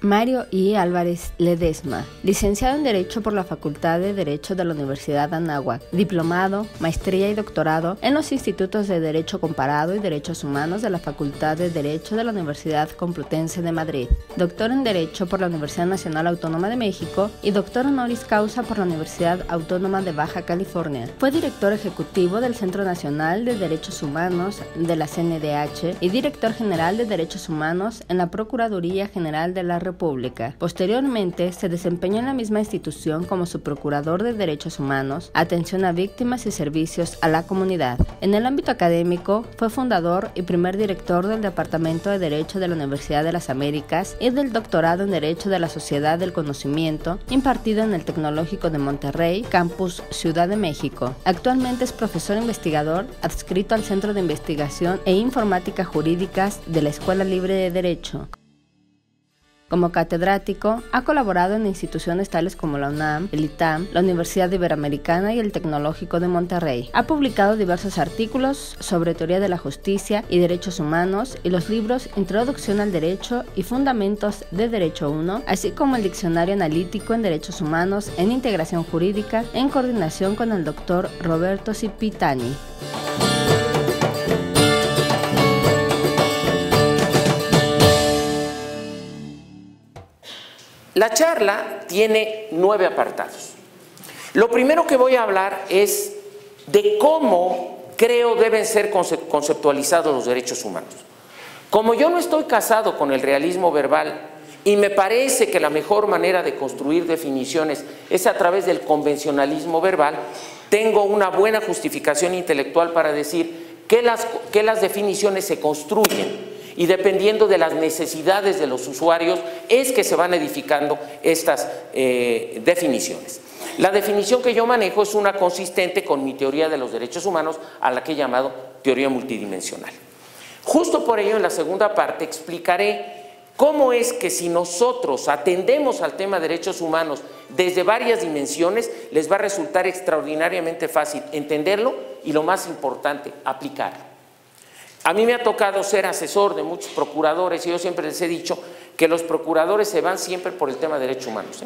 Mario I. Álvarez Ledesma, licenciado en Derecho por la Facultad de Derecho de la Universidad Anáhuac, diplomado, maestría y doctorado en los Institutos de Derecho Comparado y Derechos Humanos de la Facultad de Derecho de la Universidad Complutense de Madrid, doctor en Derecho por la Universidad Nacional Autónoma de México y doctor honoris causa por la Universidad Autónoma de Baja California. Fue director ejecutivo del Centro Nacional de Derechos Humanos de la CNDH y director general de Derechos Humanos en la Procuraduría General de la República. Posteriormente, se desempeñó en la misma institución como subprocurador de Derechos Humanos, atención a víctimas y servicios a la comunidad. En el ámbito académico, fue fundador y primer director del Departamento de Derecho de la Universidad de las Américas y del doctorado en Derecho de la Sociedad del Conocimiento, impartido en el Tecnológico de Monterrey, Campus Ciudad de México. Actualmente es profesor investigador adscrito al Centro de Investigación e Informática Jurídicas de la Escuela Libre de Derecho. Como catedrático, ha colaborado en instituciones tales como la UNAM, el ITAM, la Universidad Iberoamericana y el Tecnológico de Monterrey. Ha publicado diversos artículos sobre teoría de la justicia y derechos humanos y los libros Introducción al Derecho y Fundamentos de Derecho 1, así como el Diccionario Analítico en Derechos Humanos en Integración Jurídica, en coordinación con el doctor Roberto Cipitani. La charla tiene 9 apartados. Lo primero que voy a hablar es de cómo creo deben ser conceptualizados los derechos humanos. Como yo no estoy casado con el realismo verbal y me parece que la mejor manera de construir definiciones es a través del convencionalismo verbal, tengo una buena justificación intelectual para decir que las definiciones se construyen y dependiendo de las necesidades de los usuarios es que se van edificando estas definiciones. La definición que yo manejo es una consistente con mi teoría de los derechos humanos, a la que he llamado teoría multidimensional. Justo por ello, en la segunda parte explicaré cómo es que si nosotros atendemos al tema de derechos humanos desde varias dimensiones, les va a resultar extraordinariamente fácil entenderlo y, lo más importante, aplicarlo. A mí me ha tocado ser asesor de muchos procuradores y yo siempre les he dicho que los procuradores se van siempre por el tema de derechos humanos,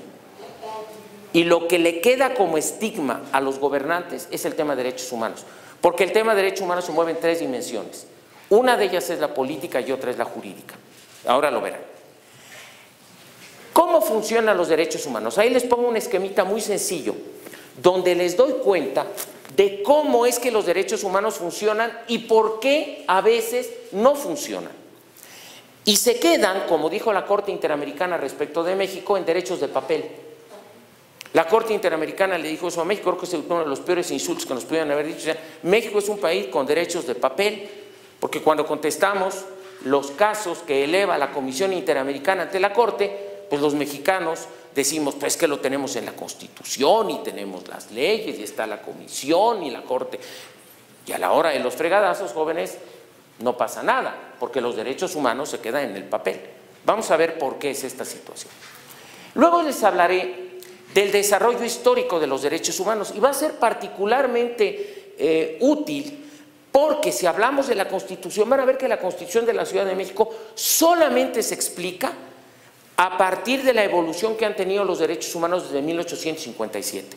Y lo que le queda como estigma a los gobernantes es el tema de derechos humanos, porque el tema de derechos humanos se mueve en 3 dimensiones. Una de ellas es la política y otra es la jurídica. Ahora lo verán. ¿Cómo funcionan los derechos humanos? Ahí les pongo un esquemita muy sencillo, donde les doy cuenta de cómo es que los derechos humanos funcionan y por qué a veces no funcionan. Y se quedan, como dijo la Corte Interamericana respecto de México, en derechos de papel. La Corte Interamericana le dijo eso a México, creo que es uno de los peores insultos que nos pudieran haber dicho. O sea, México es un país con derechos de papel, porque cuando contestamos los casos que eleva la Comisión Interamericana ante la Corte, pues los mexicanos decimos, pues que lo tenemos en la Constitución y tenemos las leyes y está la Comisión y la Corte. Y a la hora de los fregadazos, jóvenes, no pasa nada, porque los derechos humanos se quedan en el papel. Vamos a ver por qué es esta situación. Luego les hablaré del desarrollo histórico de los derechos humanos y va a ser particularmente útil porque si hablamos de la Constitución, van a ver que la Constitución de la Ciudad de México solamente se explica a partir de la evolución que han tenido los derechos humanos desde 1857.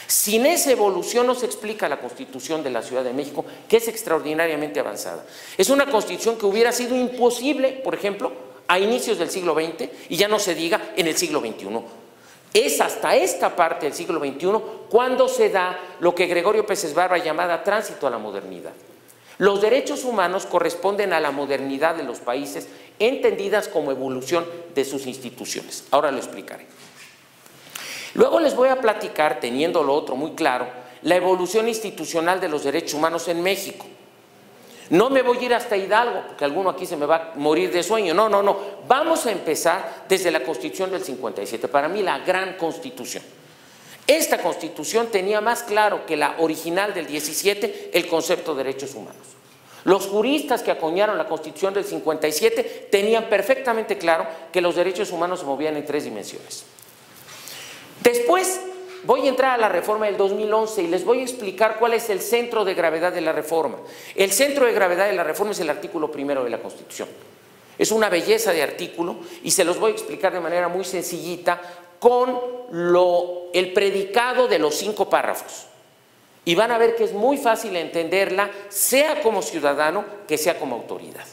Sin esa evolución no se explica la Constitución de la Ciudad de México, que es extraordinariamente avanzada. Es una Constitución que hubiera sido imposible, por ejemplo, a inicios del siglo XX y ya no se diga en el siglo XXI. Es hasta esta parte del siglo XXI cuando se da lo que Gregorio Pérez Barba llamaba tránsito a la modernidad. Los derechos humanos corresponden a la modernidad de los países, entendidas como evolución de sus instituciones. Ahora lo explicaré. Luego les voy a platicar, teniendo lo otro muy claro, la evolución institucional de los derechos humanos en México. No me voy a ir hasta Hidalgo, porque alguno aquí se me va a morir de sueño. No. Vamos a empezar desde la Constitución del 57, para mí la gran Constitución. Esta Constitución tenía más claro que la original del 17 el concepto de derechos humanos. Los juristas que acuñaron la Constitución del 57 tenían perfectamente claro que los derechos humanos se movían en 3 dimensiones. Después voy a entrar a la reforma del 2011 y les voy a explicar cuál es el centro de gravedad de la reforma. El centro de gravedad de la reforma es el artículo 1 de la Constitución. Es una belleza de artículo y se los voy a explicar de manera muy sencillita con el predicado de los 5 párrafos. Y van a ver que es muy fácil entenderla, sea como ciudadano, que sea como autoridad.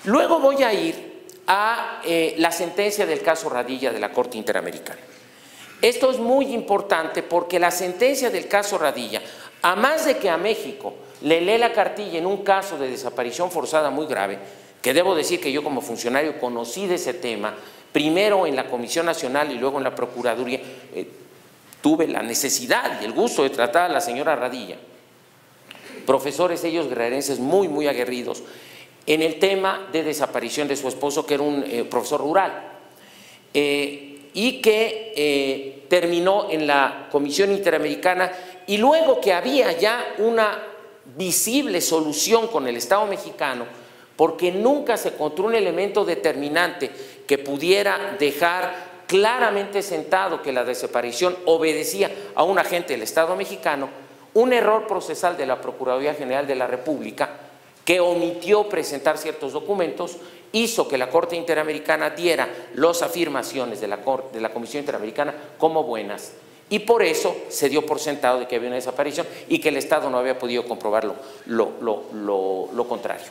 Luego voy a ir a la sentencia del caso Radilla de la Corte Interamericana. Esto es muy importante porque la sentencia del caso Radilla, a más de que a México le lee la cartilla en un caso de desaparición forzada muy grave, que debo decir que yo como funcionario conocí de ese tema, primero en la Comisión Nacional y luego en la Procuraduría, tuve la necesidad y el gusto de tratar a la señora Radilla, profesores ellos guerrerenses muy aguerridos, en el tema de desaparición de su esposo, que era un profesor rural, y que terminó en la Comisión Interamericana, y luego que había ya una visible solución con el Estado mexicano, porque nunca se encontró un elemento determinante que pudiera dejar claramente sentado que la desaparición obedecía a un agente del Estado mexicano, un error procesal de la Procuraduría General de la República, que omitió presentar ciertos documentos, hizo que la Corte Interamericana diera las afirmaciones de la Comisión Interamericana como buenas, y por eso se dio por sentado de que había una desaparición y que el Estado no había podido comprobar lo contrario.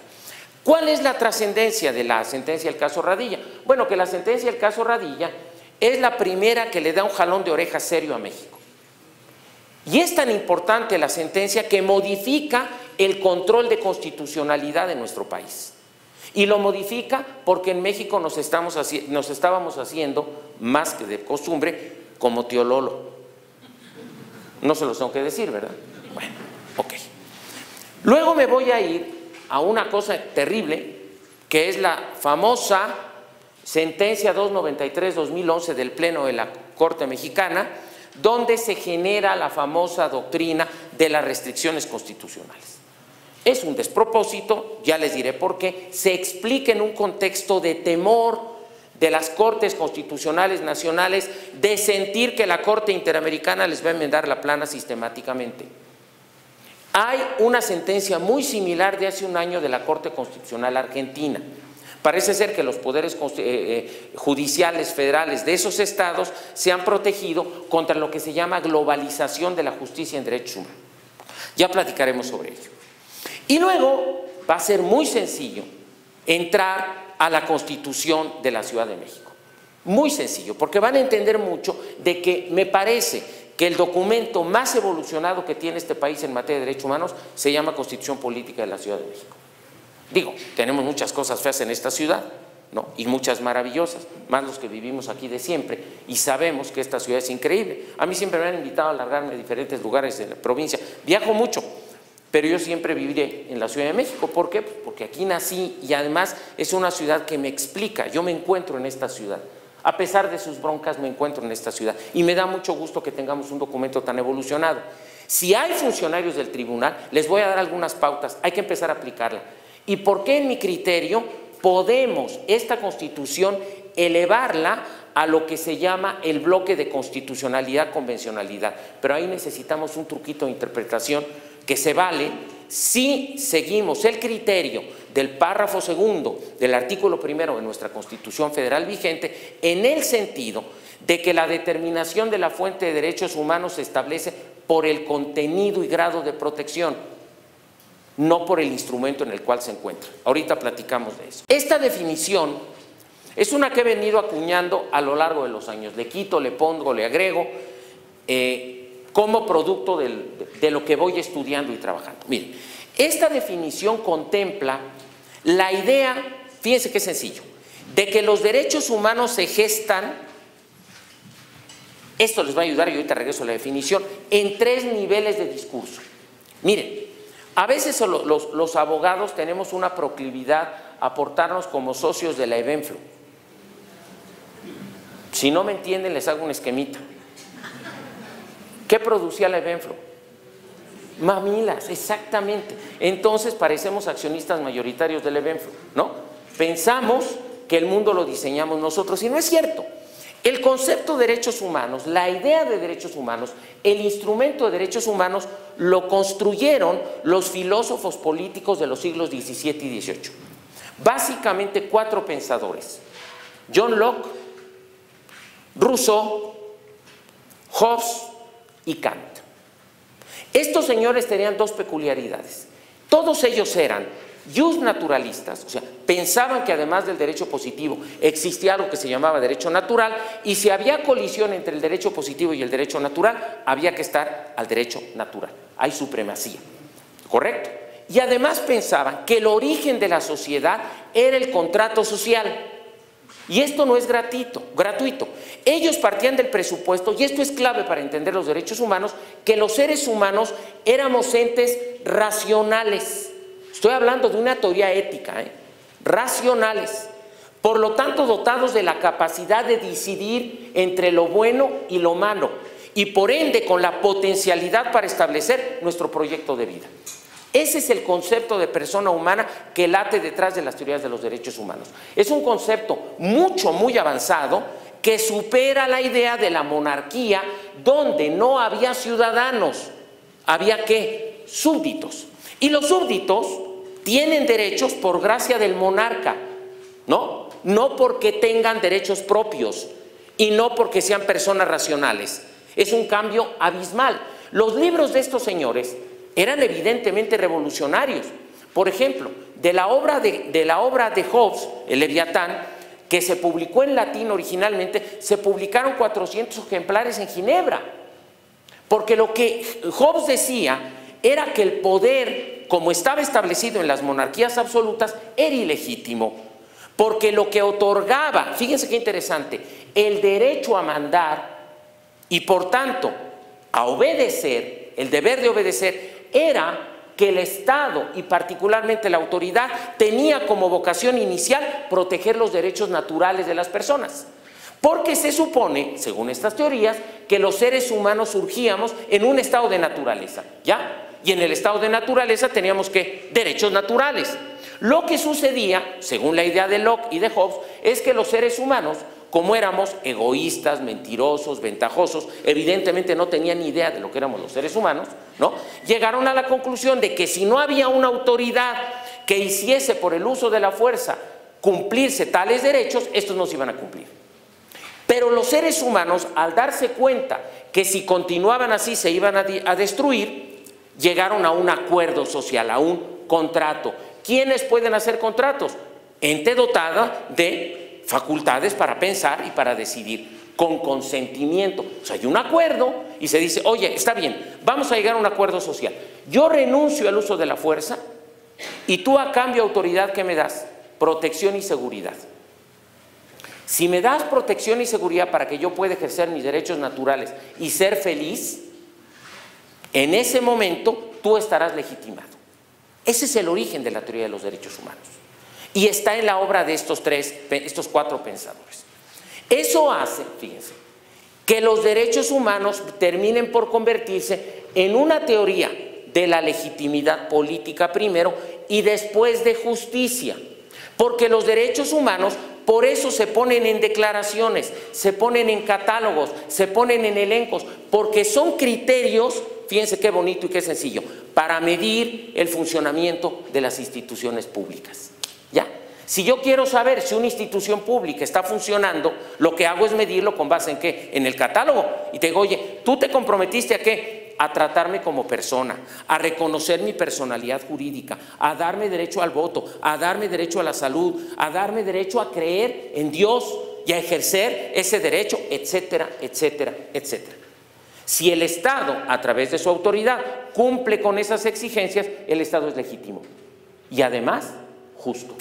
¿Cuál es la trascendencia de la sentencia del caso Radilla? Bueno, que la sentencia del caso Radilla es la primera que le da un jalón de orejas serio a México. Y es tan importante la sentencia que modifica el control de constitucionalidad de nuestro país. Y lo modifica porque en México nos estábamos haciendo, más que de costumbre, como tío Lolo. No se los tengo que decir, ¿verdad? Bueno, ok. Luego me voy a ir a una cosa terrible, que es la famosa sentencia 293-2011 del Pleno de la Corte Mexicana, donde se genera la famosa doctrina de las restricciones constitucionales. Es un despropósito, ya les diré por qué, se explica en un contexto de temor de las Cortes Constitucionales Nacionales, de sentir que la Corte Interamericana les va a enmendar la plana sistemáticamente. Hay una sentencia muy similar de hace un año de la Corte Constitucional Argentina. Parece ser que los poderes judiciales federales de esos estados se han protegido contra lo que se llama globalización de la justicia en derechos humanos. Ya platicaremos sobre ello. Y luego va a ser muy sencillo entrar a la Constitución de la Ciudad de México. Muy sencillo, porque van a entender mucho de que me parece que el documento más evolucionado que tiene este país en materia de derechos humanos se llama Constitución Política de la Ciudad de México. Digo, tenemos muchas cosas feas en esta ciudad, ¿no? Y muchas maravillosas, más los que vivimos aquí de siempre, y sabemos que esta ciudad es increíble. A mí siempre me han invitado a largarme a diferentes lugares de la provincia, viajo mucho, pero yo siempre viviré en la Ciudad de México. ¿Por qué? Porque aquí nací y además es una ciudad que me explica, yo me encuentro en esta ciudad. A pesar de sus broncas me encuentro en esta ciudad y me da mucho gusto que tengamos un documento tan evolucionado. Si hay funcionarios del tribunal, les voy a dar algunas pautas, hay que empezar a aplicarla. ¿Y por qué en mi criterio podemos esta Constitución elevarla a lo que se llama el bloque de constitucionalidad, convencionalidad? Pero ahí necesitamos un truquito de interpretación que se vale si seguimos el criterio del párrafo segundo del artículo primero de nuestra Constitución Federal vigente, en el sentido de que la determinación de la fuente de derechos humanos se establece por el contenido y grado de protección, no por el instrumento en el cual se encuentra. Ahorita platicamos de eso. Esta definición es una que he venido acuñando a lo largo de los años. Le quito, le pongo, le agrego, como producto de lo que voy estudiando y trabajando. Miren, esta definición contempla la idea, fíjense qué sencillo, de que los derechos humanos se gestan, esto les va a ayudar y ahorita regreso a la definición, en 3 niveles de discurso. Miren, a veces los abogados tenemos una proclividad a portarnos como socios de la Evenflo. Si no me entienden, les hago un esquemita. ¿Qué producía la Evenflo? Mamilas, exactamente. Entonces parecemos accionistas mayoritarios del Evenflo, ¿no? Pensamos que el mundo lo diseñamos nosotros y no es cierto. El concepto de derechos humanos, la idea de derechos humanos, el instrumento de derechos humanos lo construyeron los filósofos políticos de los siglos XVII y XVIII. básicamente 4 pensadores: John Locke, Rousseau, Hobbes y Kant. Estos señores tenían 2 peculiaridades. Todos ellos eran justnaturalistas, o sea, pensaban que además del derecho positivo existía algo que se llamaba derecho natural, y si había colisión entre el derecho positivo y el derecho natural, había que estar al derecho natural. Hay supremacía, ¿correcto? Y además pensaban que el origen de la sociedad era el contrato social. Y esto no es gratuito. Ellos partían del presupuesto, y esto es clave para entender los derechos humanos, que los seres humanos éramos entes racionales. Estoy hablando de una teoría ética, racionales. Por lo tanto, dotados de la capacidad de decidir entre lo bueno y lo malo, y por ende con la potencialidad para establecer nuestro proyecto de vida. Ese es el concepto de persona humana que late detrás de las teorías de los derechos humanos. Es un concepto muy avanzado que supera la idea de la monarquía, donde no había ciudadanos, había ¿qué? Súbditos. Y los súbditos tienen derechos por gracia del monarca, ¿no? No porque tengan derechos propios y no porque sean personas racionales. Es un cambio abismal. Los libros de estos señores eran evidentemente revolucionarios. Por ejemplo, de la obra de Hobbes, el Leviatán, que se publicó en latín originalmente, se publicaron 400 ejemplares en Ginebra. Porque lo que Hobbes decía era que el poder, como estaba establecido en las monarquías absolutas, era ilegítimo. Porque lo que otorgaba, fíjense qué interesante, el derecho a mandar y por tanto a obedecer, el deber de obedecer, era que el Estado y particularmente la autoridad tenía como vocación inicial proteger los derechos naturales de las personas. Porque se supone, según estas teorías, que los seres humanos surgíamos en un estado de naturaleza, ¿ya? Y en el estado de naturaleza teníamos ¿qué? Derechos naturales. Lo que sucedía, según la idea de Locke y de Hobbes, es que los seres humanos, como éramos egoístas, mentirosos, ventajosos, evidentemente no tenían ni idea de lo que éramos los seres humanos, ¿no? Llegaron a la conclusión de que si no había una autoridad que hiciese por el uso de la fuerza cumplirse tales derechos, estos no se iban a cumplir. Pero los seres humanos, al darse cuenta que si continuaban así se iban a destruir, llegaron a un acuerdo social, a un contrato. ¿Quiénes pueden hacer contratos? Ente dotada de facultades para pensar y para decidir, con consentimiento. O sea, hay un acuerdo y se dice, oye, está bien, vamos a llegar a un acuerdo social. Yo renuncio al uso de la fuerza y tú a cambio autoridad, ¿qué me das? Protección y seguridad. Si me das protección y seguridad para que yo pueda ejercer mis derechos naturales y ser feliz, en ese momento tú estarás legitimado. Ese es el origen de la teoría de los derechos humanos. Y está en la obra de estos 4 pensadores. Eso hace, fíjense, que los derechos humanos terminen por convertirse en una teoría de la legitimidad política primero y después de justicia. Porque los derechos humanos por eso se ponen en declaraciones, se ponen en catálogos, se ponen en elencos, porque son criterios, fíjense qué bonito y qué sencillo, para medir el funcionamiento de las instituciones públicas. ¿Ya? Si yo quiero saber si una institución pública está funcionando, lo que hago es medirlo con base en ¿qué? En el catálogo. Y te digo, oye, ¿tú te comprometiste a qué? A tratarme como persona, a reconocer mi personalidad jurídica, a darme derecho al voto, a darme derecho a la salud, a darme derecho a creer en Dios y a ejercer ese derecho, etcétera, etcétera, etcétera. Si el Estado, a través de su autoridad, cumple con esas exigencias, el Estado es legítimo y además justo.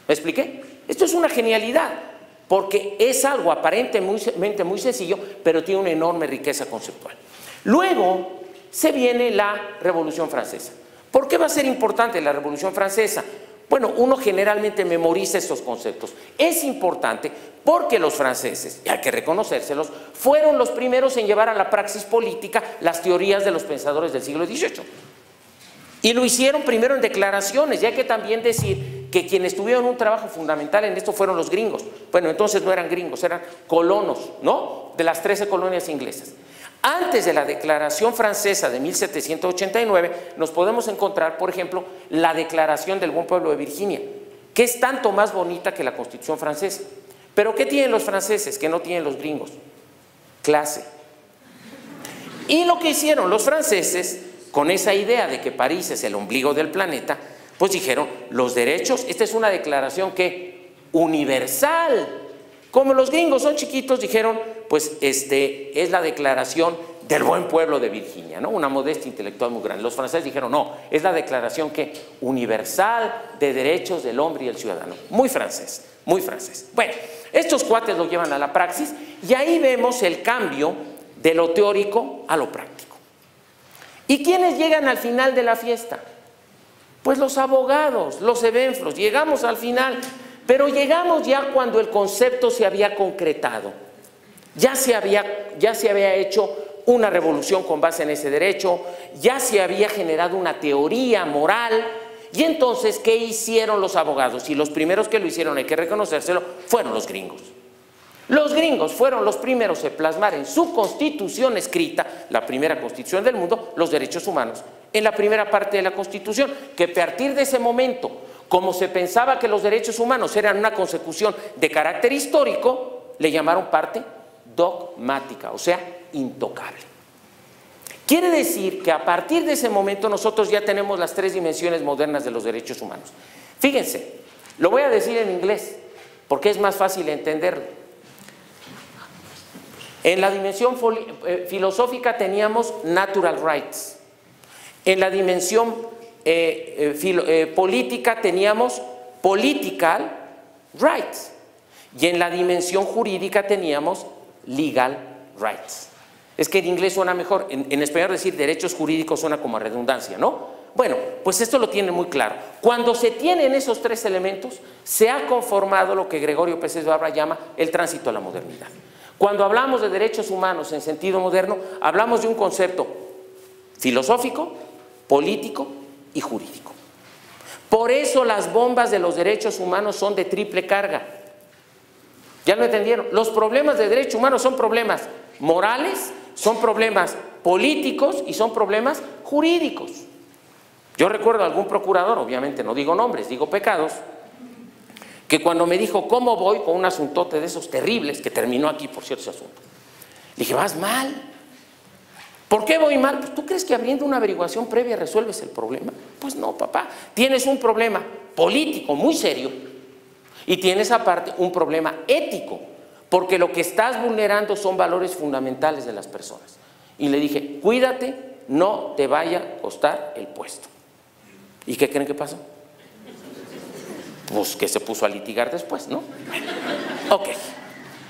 ¿Me expliqué? Esto es una genialidad, porque es algo aparentemente muy sencillo, pero tiene una enorme riqueza conceptual. Luego se viene la Revolución Francesa. ¿Por qué va a ser importante la Revolución Francesa? Bueno, uno generalmente memoriza estos conceptos. Es importante porque los franceses, y hay que reconocérselos, fueron los primeros en llevar a la praxis política las teorías de los pensadores del siglo XVIII. Y lo hicieron primero en declaraciones, y hay que también decir que quienes tuvieron un trabajo fundamental en esto fueron los gringos. Bueno, entonces no eran gringos, eran colonos, ¿no? De las 13 colonias inglesas. Antes de la Declaración Francesa de 1789, nos podemos encontrar, por ejemplo, la Declaración del Buen Pueblo de Virginia, que es tanto más bonita que la Constitución francesa. ¿Pero qué tienen los franceses que no tienen los gringos? Clase. Y lo que hicieron los franceses, con esa idea de que París es el ombligo del planeta, pues dijeron, los derechos, esta es una declaración que universal. Como los gringos son chiquitos, dijeron, pues es la declaración del buen pueblo de Virginia, ¿no? Una modestia intelectual muy grande. Los franceses dijeron, no, es la declaración que universal de derechos del hombre y el ciudadano. Muy francés, muy francés. Bueno, estos cuates lo llevan a la praxis y ahí vemos el cambio de lo teórico a lo práctico. ¿Y quiénes llegan al final de la fiesta? Pues los abogados, los evenflos. Llegamos al final, pero llegamos ya cuando el concepto se había concretado. Ya se había hecho una revolución con base en ese derecho, ya se había generado una teoría moral. Y entonces, ¿qué hicieron los abogados? Y los primeros que lo hicieron, hay que reconocérselo, fueron los gringos. Los gringos fueron los primeros en plasmar en su constitución escrita, la primera constitución del mundo, los derechos humanos. En la primera parte de la Constitución, que a partir de ese momento, como se pensaba que los derechos humanos eran una consecución de carácter histórico, le llamaron parte dogmática, o sea, intocable. Quiere decir que a partir de ese momento nosotros ya tenemos las tres dimensiones modernas de los derechos humanos. Fíjense, lo voy a decir en inglés, porque es más fácil entenderlo. En la dimensión filosófica teníamos natural rights. En la dimensión política teníamos political rights. Y en la dimensión jurídica teníamos legal rights. Es que en inglés suena mejor, en español decir derechos jurídicos suena como a redundancia, ¿no? Bueno, pues esto lo tienen muy claro. Cuando se tienen esos tres elementos, se ha conformado lo que Gregorio Pérez Barba llama el tránsito a la modernidad. Cuando hablamos de derechos humanos en sentido moderno, hablamos de un concepto filosófico, político y jurídico. Por eso las bombas de los derechos humanos son de triple carga. ¿Ya lo entendieron? Los problemas de derechos humanos son problemas morales, son problemas políticos y son problemas jurídicos. Yo recuerdo a algún procurador, obviamente no digo nombres, digo pecados, que cuando me dijo, ¿cómo voy con un asuntote de esos terribles, que terminó aquí, por cierto, ese asunto? Le dije, vas mal. ¿Por qué voy mal? Pues, ¿tú crees que abriendo una averiguación previa resuelves el problema? Pues no, papá. Tienes un problema político muy serio y tienes aparte un problema ético, porque lo que estás vulnerando son valores fundamentales de las personas. Y le dije, cuídate, no te vaya a costar el puesto. ¿Y qué creen que pasó? Pues que se puso a litigar después, ¿no? Ok.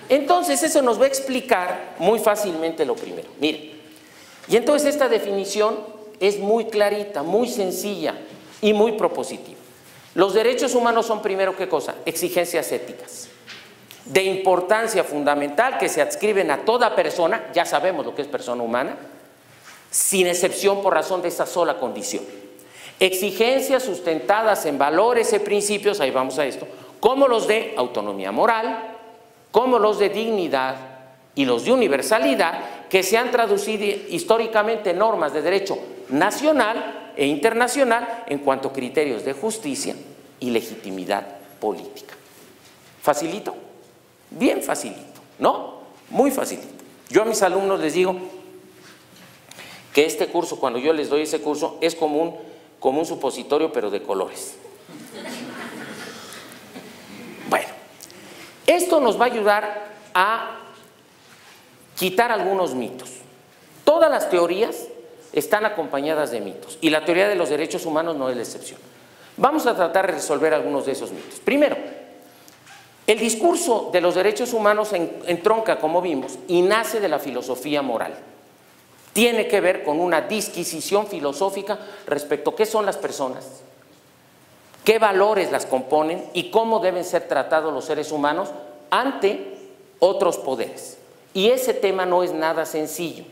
Entonces eso nos va a explicar muy fácilmente lo primero. Miren, y entonces esta definición es muy clarita, muy sencilla y muy propositiva. Los derechos humanos son primero, ¿qué cosa? Exigencias éticas de importancia fundamental que se adscriben a toda persona, ya sabemos lo que es persona humana, sin excepción por razón de esa sola condición. Exigencias sustentadas en valores y principios, ahí vamos a esto, como los de autonomía moral, como los de dignidad y los de universalidad, que se han traducido históricamente en normas de derecho nacional e internacional en cuanto a criterios de justicia y legitimidad política. ¿Facilito? Bien facilito, ¿no? Muy facilito. Yo a mis alumnos les digo que este curso, cuando yo les doy ese curso, es como un supositorio, pero de colores. Bueno, esto nos va a ayudar a quitar algunos mitos. Todas las teorías están acompañadas de mitos y la teoría de los derechos humanos no es la excepción. Vamos a tratar de resolver algunos de esos mitos. Primero, el discurso de los derechos humanos entronca, como vimos, y nace de la filosofía moral. Tiene que ver con una disquisición filosófica respecto a qué son las personas, qué valores las componen y cómo deben ser tratados los seres humanos ante otros poderes. Y ese tema no es nada sencillo.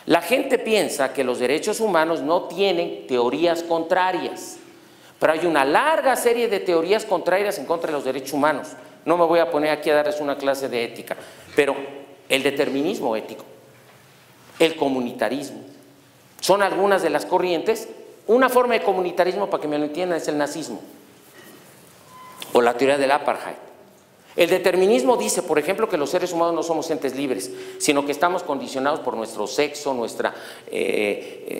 La gente piensa que los derechos humanos no tienen teorías contrarias, pero hay una larga serie de teorías contrarias en contra de los derechos humanos. No me voy a poner aquí a darles una clase de ética, pero el determinismo ético, el comunitarismo, son algunas de las corrientes. Una forma de comunitarismo, para que me lo entiendan, es el nazismo. o la teoría del apartheid. El determinismo dice, por ejemplo, que los seres humanos no somos entes libres, sino que estamos condicionados por nuestro sexo, nuestra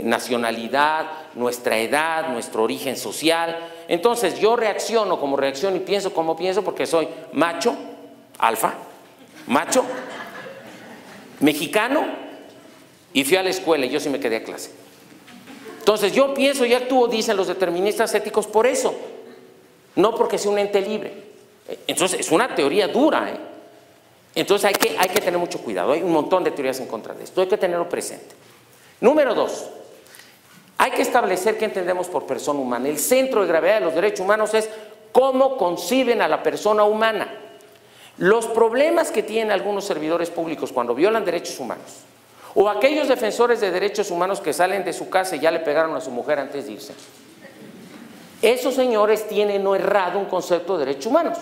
nacionalidad, nuestra edad, nuestro origen social. Entonces yo reacciono como reacciono y pienso como pienso porque soy macho, alfa, macho, mexicano, y fui a la escuela y yo sí me quedé a clase. Entonces yo pienso y actúo, dicen los deterministas éticos, por eso, no porque sea un ente libre. Entonces es una teoría dura, ¿eh? Entonces hay que tener mucho cuidado. Hay un montón de teorías en contra de esto, hay que tenerlo presente. Número 2, hay que establecer qué entendemos por persona humana. El centro de gravedad de los derechos humanos es cómo conciben a la persona humana. Los problemas que tienen algunos servidores públicos cuando violan derechos humanos, o aquellos defensores de derechos humanos que salen de su casa y ya le pegaron a su mujer antes de irse, esos señores tienen no errado un concepto de derechos humanos.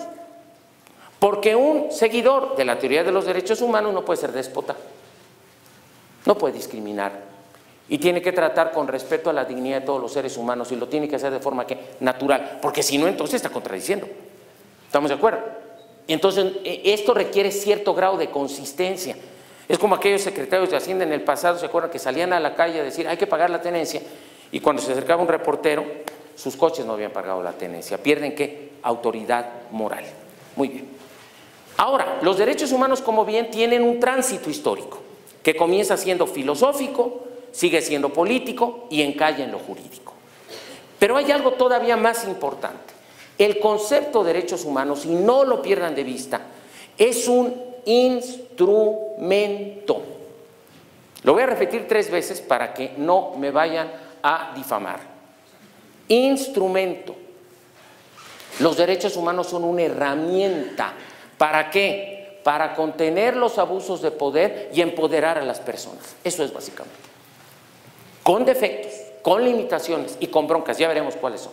Porque un seguidor de la teoría de los derechos humanos no puede ser déspota, no puede discriminar y tiene que tratar con respeto a la dignidad de todos los seres humanos y lo tiene que hacer de forma natural, porque si no entonces está contradiciendo. ¿Estamos de acuerdo? Entonces esto requiere cierto grado de consistencia. Es como aquellos secretarios de Hacienda en el pasado, ¿se acuerdan? Que salían a la calle a decir hay que pagar la tenencia y cuando se acercaba un reportero sus coches no habían pagado la tenencia. ¿Pierden qué? Autoridad moral. Muy bien. Ahora, los derechos humanos, como bien, tienen un tránsito histórico que comienza siendo filosófico, sigue siendo político y encalla en lo jurídico. Pero hay algo todavía más importante. El concepto de derechos humanos, y no lo pierdan de vista, es un instrumento. Lo voy a repetir 3 veces para que no me vayan a difamar. Instrumento. Los derechos humanos son una herramienta. ¿Para qué? Para contener los abusos de poder y empoderar a las personas. Eso es básicamente. Con defectos, con limitaciones y con broncas, ya veremos cuáles son.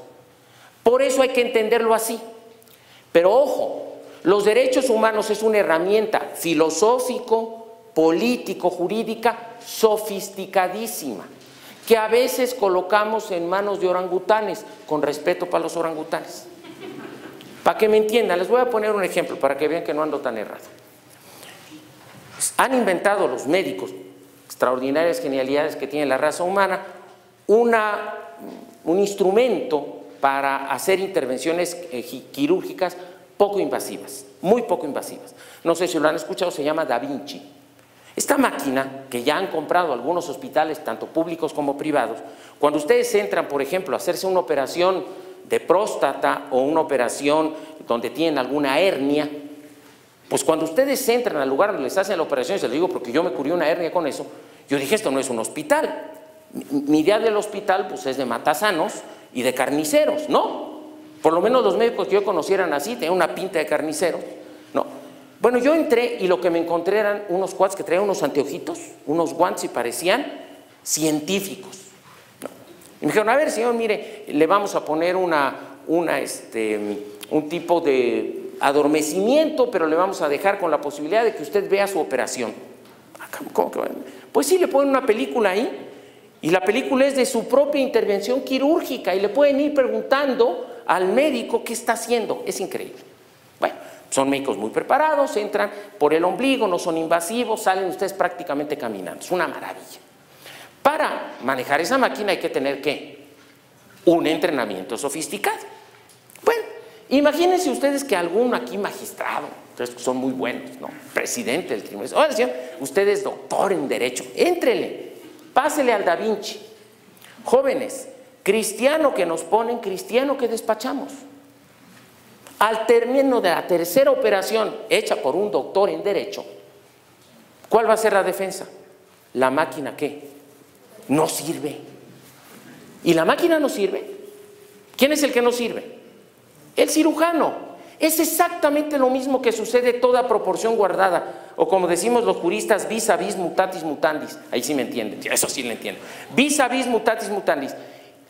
Por eso hay que entenderlo así. Pero ojo, los derechos humanos es una herramienta filosófico, político, jurídica, sofisticadísima, que a veces colocamos en manos de orangutanes, con respeto para los orangutanes. Para que me entiendan, les voy a poner un ejemplo para que vean que no ando tan errado. Han inventado los médicos, extraordinarias genialidades que tiene la raza humana, un instrumento para hacer intervenciones quirúrgicas poco invasivas, muy poco invasivas. No sé si lo han escuchado, se llama Da Vinci. Esta máquina, que ya han comprado algunos hospitales, tanto públicos como privados, cuando ustedes entran, por ejemplo, a hacerse una operación de próstata o una operación donde tienen alguna hernia, pues cuando ustedes entran al lugar donde les hacen la operación, se lo digo porque yo me curé una hernia con eso, yo dije, esto no es un hospital. Mi idea del hospital pues es de matasanos y de carniceros, ¿no? Por lo menos los médicos que yo conociera eran así, tenían una pinta de carnicero, ¿no? Bueno, yo entré y lo que me encontré eran unos cuates que traían unos anteojitos, unos guantes y parecían científicos. Y me dijeron, a ver, señor, mire, le vamos a poner un tipo de adormecimiento, pero le vamos a dejar con la posibilidad de que usted vea su operación. ¿Cómo que? Pues sí, le ponen una película ahí, y la película es de su propia intervención quirúrgica, y le pueden ir preguntando al médico qué está haciendo. Es increíble. Bueno, son médicos muy preparados, entran por el ombligo, no son invasivos, salen ustedes prácticamente caminando. Es una maravilla. Para manejar esa máquina hay que tener, ¿qué? Un entrenamiento sofisticado. Bueno, imagínense ustedes que algún aquí magistrado, ustedes son muy buenos, ¿no? Presidente del tribunal, oiga, señor, usted es doctor en Derecho, éntrele, pásele al Da Vinci. Jóvenes, cristiano que nos ponen, cristiano que despachamos. Al término de la tercera operación hecha por un doctor en Derecho, ¿cuál va a ser la defensa? La máquina, ¿qué? No sirve. ¿Y la máquina no sirve? ¿Quién es el que no sirve? El cirujano. Es exactamente lo mismo que sucede toda proporción guardada, o como decimos los juristas, vis a vis mutatis mutandis. Ahí sí me entienden, eso sí le entiendo. Vis a vis mutatis mutandis.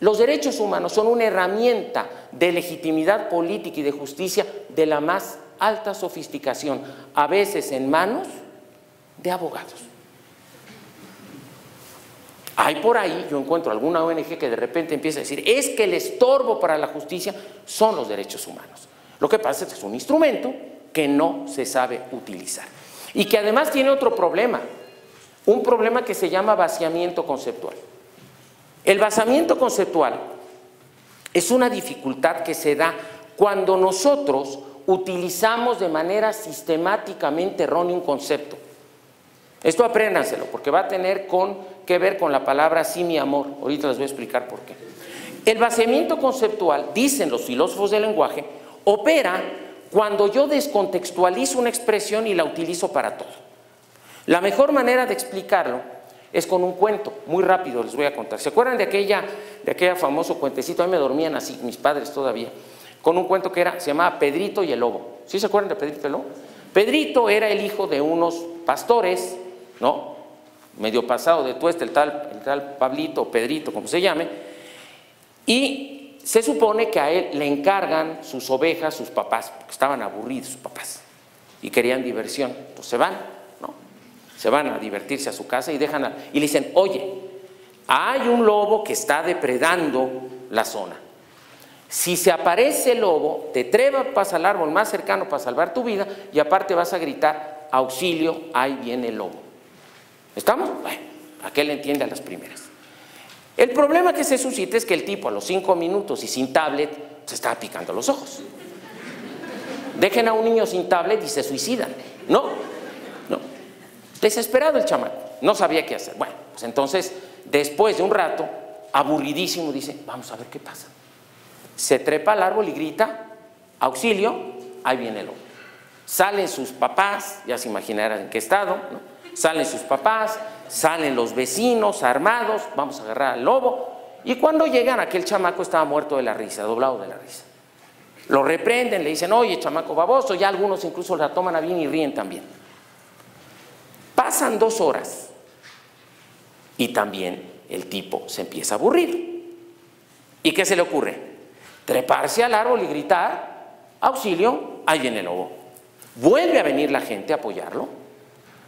Los derechos humanos son una herramienta de legitimidad política y de justicia de la más alta sofisticación, a veces en manos de abogados. Hay por ahí, yo encuentro alguna ONG que de repente empieza a decir, es que el estorbo para la justicia son los derechos humanos. Lo que pasa es que es un instrumento que no se sabe utilizar y que además tiene otro problema, un problema que se llama vaciamiento conceptual. El vaciamiento conceptual es una dificultad que se da cuando nosotros utilizamos de manera sistemáticamente errónea un concepto. Esto apréndanselo, porque va a tener que ver con la palabra sí, mi amor. Ahorita les voy a explicar por qué. El vaciamiento conceptual, dicen los filósofos del lenguaje, opera cuando yo descontextualizo una expresión y la utilizo para todo. La mejor manera de explicarlo es con un cuento, muy rápido les voy a contar. ¿Se acuerdan de aquella famoso cuentecito? A mí me dormían así, mis padres todavía, con un cuento que se llamaba Pedrito y el Lobo. ¿Sí se acuerdan de Pedrito y el Lobo? Pedrito era el hijo de unos pastores, ¿no? Medio pasado de tueste, el tal Pablito, Pedrito, como se llame, y se supone que a él le encargan sus ovejas, sus papás, porque estaban aburridos sus papás y querían diversión. Entonces se van, ¿no? Se van a divertirse a su casa y y le dicen, oye, hay un lobo que está depredando la zona. Si se aparece el lobo, te trepas al árbol más cercano para salvar tu vida y aparte vas a gritar, auxilio, ahí viene el lobo. ¿Estamos? Bueno, aquel entiende a las primeras. El problema que se suscita es que el tipo a los 5 minutos y sin tablet se estaba picando los ojos. Dejen a un niño sin tablet y se suicidan. No. Desesperado el chamaco, no sabía qué hacer. Bueno, pues entonces, después de un rato, aburridísimo, dice, vamos a ver qué pasa. Se trepa al árbol y grita, auxilio, ahí viene el lobo. Salen sus papás, ya se imaginarán en qué estado, ¿no? Salen sus papás, salen los vecinos armados, vamos a agarrar al lobo, y cuando llegan aquel chamaco estaba muerto de la risa, doblado de la risa. Lo reprenden, le dicen, oye, chamaco baboso, ya algunos incluso la toman a bien y ríen también. Pasan 2 horas y también el tipo se empieza a aburrir. ¿Y qué se le ocurre? Treparse al árbol y gritar, auxilio, ahí viene el lobo. Vuelve a venir la gente a apoyarlo.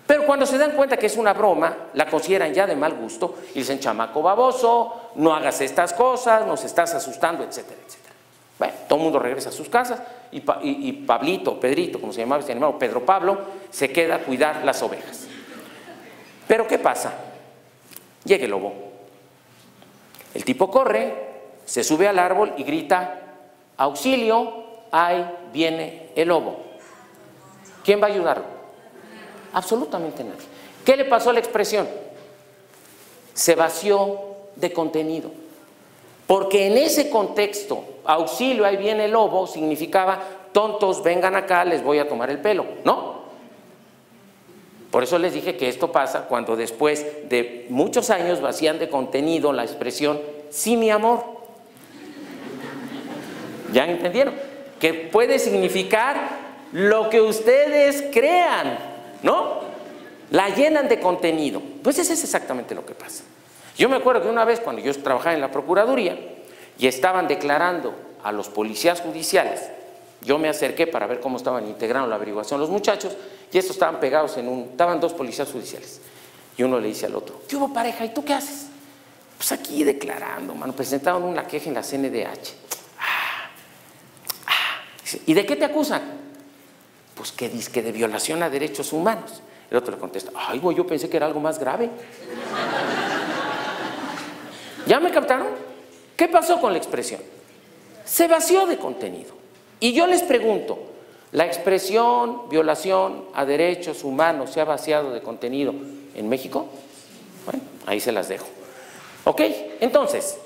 Pero cuando se dan cuenta que es una broma, la consideran ya de mal gusto y dicen, chamaco baboso, no hagas estas cosas, nos estás asustando, etcétera, etcétera. Bueno, todo el mundo regresa a sus casas y Pablito, Pedrito, como se llamaba este animal, Pedro Pablo, se queda a cuidar las ovejas. Pero ¿qué pasa? Llega el lobo. El tipo corre, se sube al árbol y grita, auxilio, ahí viene el lobo. ¿Quién va a ayudarlo? Absolutamente nadie. ¿Qué le pasó a la expresión? Se vació de contenido. Porque en ese contexto, auxilio, ahí viene el lobo, significaba, tontos, vengan acá, les voy a tomar el pelo, ¿no? Por eso les dije que esto pasa cuando después de muchos años vacían de contenido la expresión, sí, mi amor. ¿Ya entendieron? Que puede significar lo que ustedes crean, ¿no? La llenan de contenido. Pues eso es exactamente lo que pasa. Yo me acuerdo que una vez cuando yo trabajaba en la Procuraduría y estaban declarando a los policías judiciales, yo me acerqué para ver cómo estaban integrando la averiguación los muchachos y estos estaban pegados estaban 2 policías judiciales y uno le dice al otro, ¿qué hubo, pareja? ¿Y tú qué haces? Pues aquí declarando, mano, presentaron una queja en la CNDH. ¿Y de qué te acusan? Pues que dizque de violación a derechos humanos. El otro le contesta, ay, güey, yo pensé que era algo más grave. ¿Ya me captaron? ¿Qué pasó con la expresión? Se vació de contenido. Y yo les pregunto, ¿la expresión violación a derechos humanos se ha vaciado de contenido en México? Bueno, ahí se las dejo. ¿Ok? Entonces,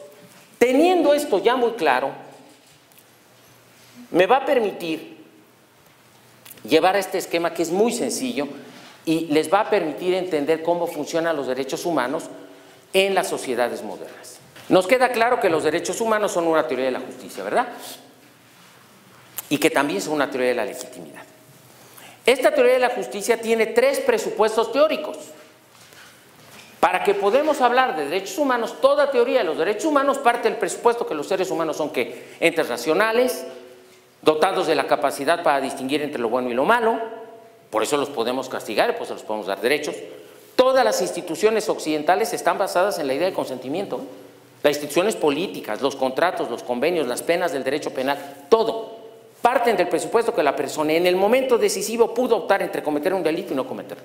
teniendo esto ya muy claro, me va a permitir llevar a este esquema que es muy sencillo y les va a permitir entender cómo funcionan los derechos humanos en las sociedades modernas. Nos queda claro que los derechos humanos son una teoría de la justicia, ¿verdad? Y que también son una teoría de la legitimidad. Esta teoría de la justicia tiene 3 presupuestos teóricos. Para que podamos hablar de derechos humanos, toda teoría de los derechos humanos parte del presupuesto que los seres humanos son ¿qué? Entes racionales, dotados de la capacidad para distinguir entre lo bueno y lo malo, por eso los podemos castigar y por eso los podemos dar derechos. Todas las instituciones occidentales están basadas en la idea de consentimiento, ¿eh? Las instituciones políticas, los contratos, los convenios, las penas del derecho penal, todo parten del presupuesto que la persona en el momento decisivo pudo optar entre cometer un delito y no cometerlo.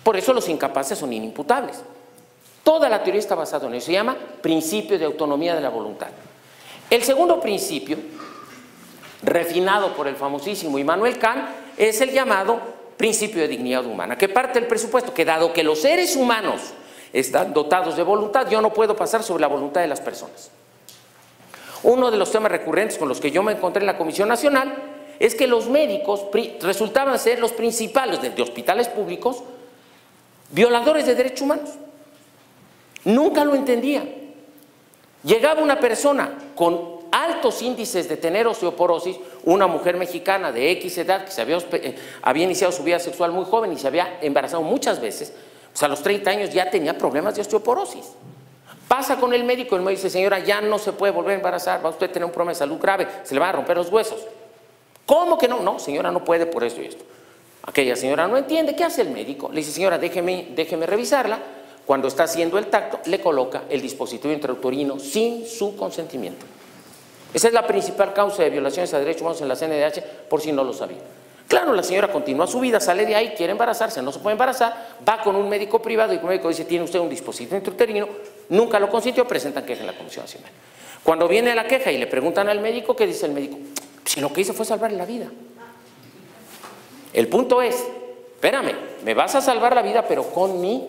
Por eso los incapaces son inimputables. Toda la teoría está basada en eso, se llama principio de autonomía de la voluntad. El segundo principio, refinado por el famosísimo Immanuel Kant, es el llamado principio de dignidad humana, que parte del presupuesto que dado que los seres humanos están dotados de voluntad, yo no puedo pasar sobre la voluntad de las personas. Uno de los temas recurrentes con los que yo me encontré en la Comisión Nacional es que los médicos resultaban ser los principales de hospitales públicos violadores de derechos humanos. Nunca lo entendía. Llegaba una persona con altos índices de tener osteoporosis, una mujer mexicana de X edad que había iniciado su vida sexual muy joven y se había embarazado muchas veces, pues a los 30 años ya tenía problemas de osteoporosis. Pasa con el médico dice, señora, ya no se puede volver a embarazar, va usted a tener un problema de salud grave, se le van a romper los huesos. ¿Cómo que no? No, señora, no puede por esto y esto. Aquella señora no entiende, ¿qué hace el médico? Le dice, señora, déjeme revisarla. Cuando está haciendo el tacto, le coloca el dispositivo intrauterino sin su consentimiento. Esa es la principal causa de violaciones a derechos humanos en la CNDH, por si no lo sabía. Claro, la señora continúa su vida, sale de ahí, quiere embarazarse, no se puede embarazar, va con un médico privado y el médico dice, tiene usted un dispositivo intrauterino, nunca lo consintió, presentan queja en la Comisión Nacional. Cuando viene la queja y le preguntan al médico, ¿qué dice el médico? Si lo que hizo fue salvarle la vida. El punto es, espérame, me vas a salvar la vida, pero con mi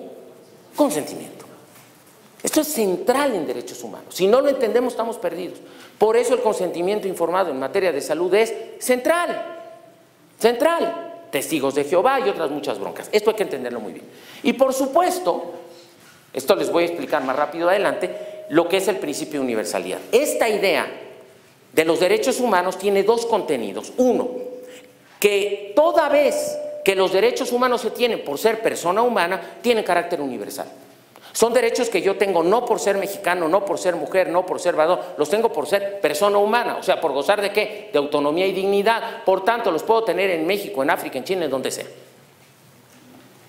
consentimiento. Esto es central en derechos humanos. Si no lo entendemos, estamos perdidos. Por eso el consentimiento informado en materia de salud es central. Central. Testigos de Jehová y otras muchas broncas. Esto hay que entenderlo muy bien. Y por supuesto, esto les voy a explicar más rápido adelante, lo que es el principio de universalidad. Esta idea de los derechos humanos tiene dos contenidos. Uno, que toda vez que los derechos humanos se tienen por ser persona humana, tienen carácter universal. Son derechos que yo tengo no por ser mexicano, no por ser mujer, no por ser varón, los tengo por ser persona humana, o sea, por gozar de ¿qué? De autonomía y dignidad. Por tanto, los puedo tener en México, en África, en China, en donde sea.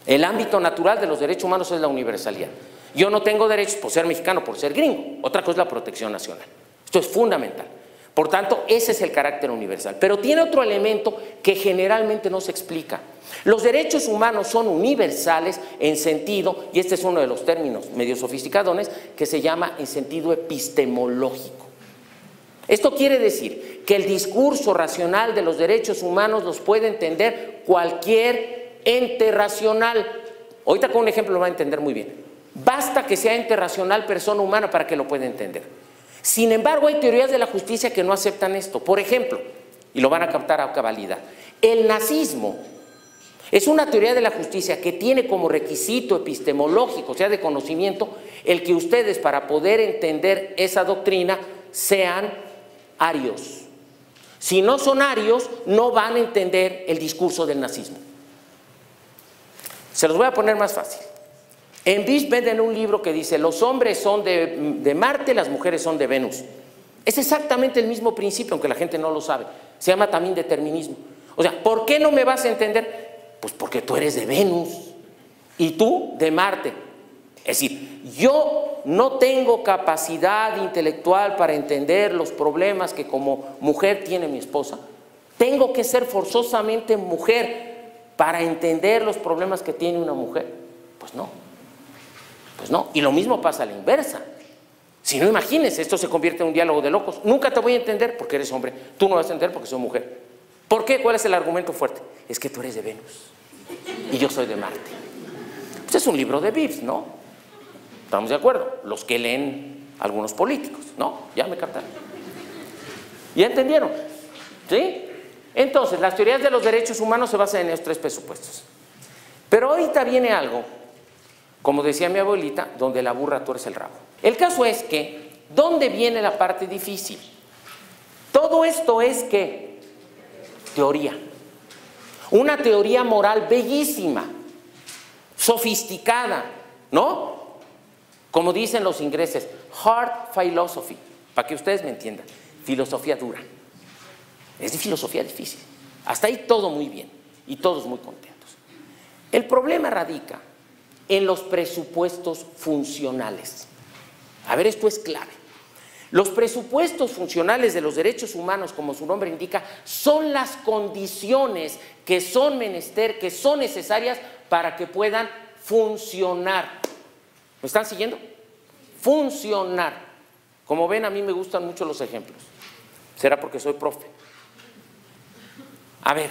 El ámbito natural de los derechos humanos es la universalidad. Yo no tengo derechos por ser mexicano, por ser gringo. Otra cosa es la protección nacional. Esto es fundamental. Por tanto, ese es el carácter universal. Pero tiene otro elemento que generalmente no se explica. Los derechos humanos son universales en sentido, y este es uno de los términos medio sofisticadones, que se llama en sentido epistemológico. Esto quiere decir que el discurso racional de los derechos humanos los puede entender cualquier ente racional. Ahorita con un ejemplo lo va a entender muy bien. Basta que sea ente racional persona humana para que lo pueda entender. Sin embargo, hay teorías de la justicia que no aceptan esto. Por ejemplo, y lo van a captar a cabalidad, el nazismo es una teoría de la justicia que tiene como requisito epistemológico, o sea, de conocimiento, el que ustedes, para poder entender esa doctrina, sean arios. Si no son arios, no van a entender el discurso del nazismo. Se los voy a poner más fácil. En BIS venden un libro que dice, los hombres son de Marte, las mujeres son de Venus. Es exactamente el mismo principio, aunque la gente no lo sabe. Se llama también determinismo. O sea, ¿por qué no me vas a entender? Pues porque tú eres de Venus y tú de Marte. Es decir, yo no tengo capacidad intelectual para entender los problemas que como mujer tiene mi esposa. Tengo que ser forzosamente mujer para entender los problemas que tiene una mujer. Pues no. Pues no, y lo mismo pasa a la inversa. Si no, imagínense, esto se convierte en un diálogo de locos. Nunca te voy a entender porque eres hombre, tú no vas a entender porque soy mujer. ¿Por qué? ¿Cuál es el argumento fuerte? Es que tú eres de Venus y yo soy de Marte. Pues es un libro de Vives, ¿no? ¿Estamos de acuerdo? Los que leen algunos políticos, ¿no? Ya me captaron. ¿Ya entendieron? ¿Sí? Entonces, las teorías de los derechos humanos se basan en esos tres presupuestos. Pero ahorita viene algo, como decía mi abuelita, donde la burra tuerce el rabo. El caso es que, ¿dónde viene la parte difícil? Todo esto es ¿qué? Teoría. Una teoría moral bellísima, sofisticada, ¿no? Como dicen los ingleses, hard philosophy, para que ustedes me entiendan, filosofía dura. Es de filosofía difícil. Hasta ahí todo muy bien y todos muy contentos. El problema radica en los presupuestos funcionales. A ver, esto es clave. Los presupuestos funcionales de los derechos humanos, como su nombre indica, son las condiciones que son menester, que son necesarias para que puedan funcionar. ¿Me están siguiendo? Funcionar. Como ven, a mí me gustan mucho los ejemplos. Será porque soy profe. A ver,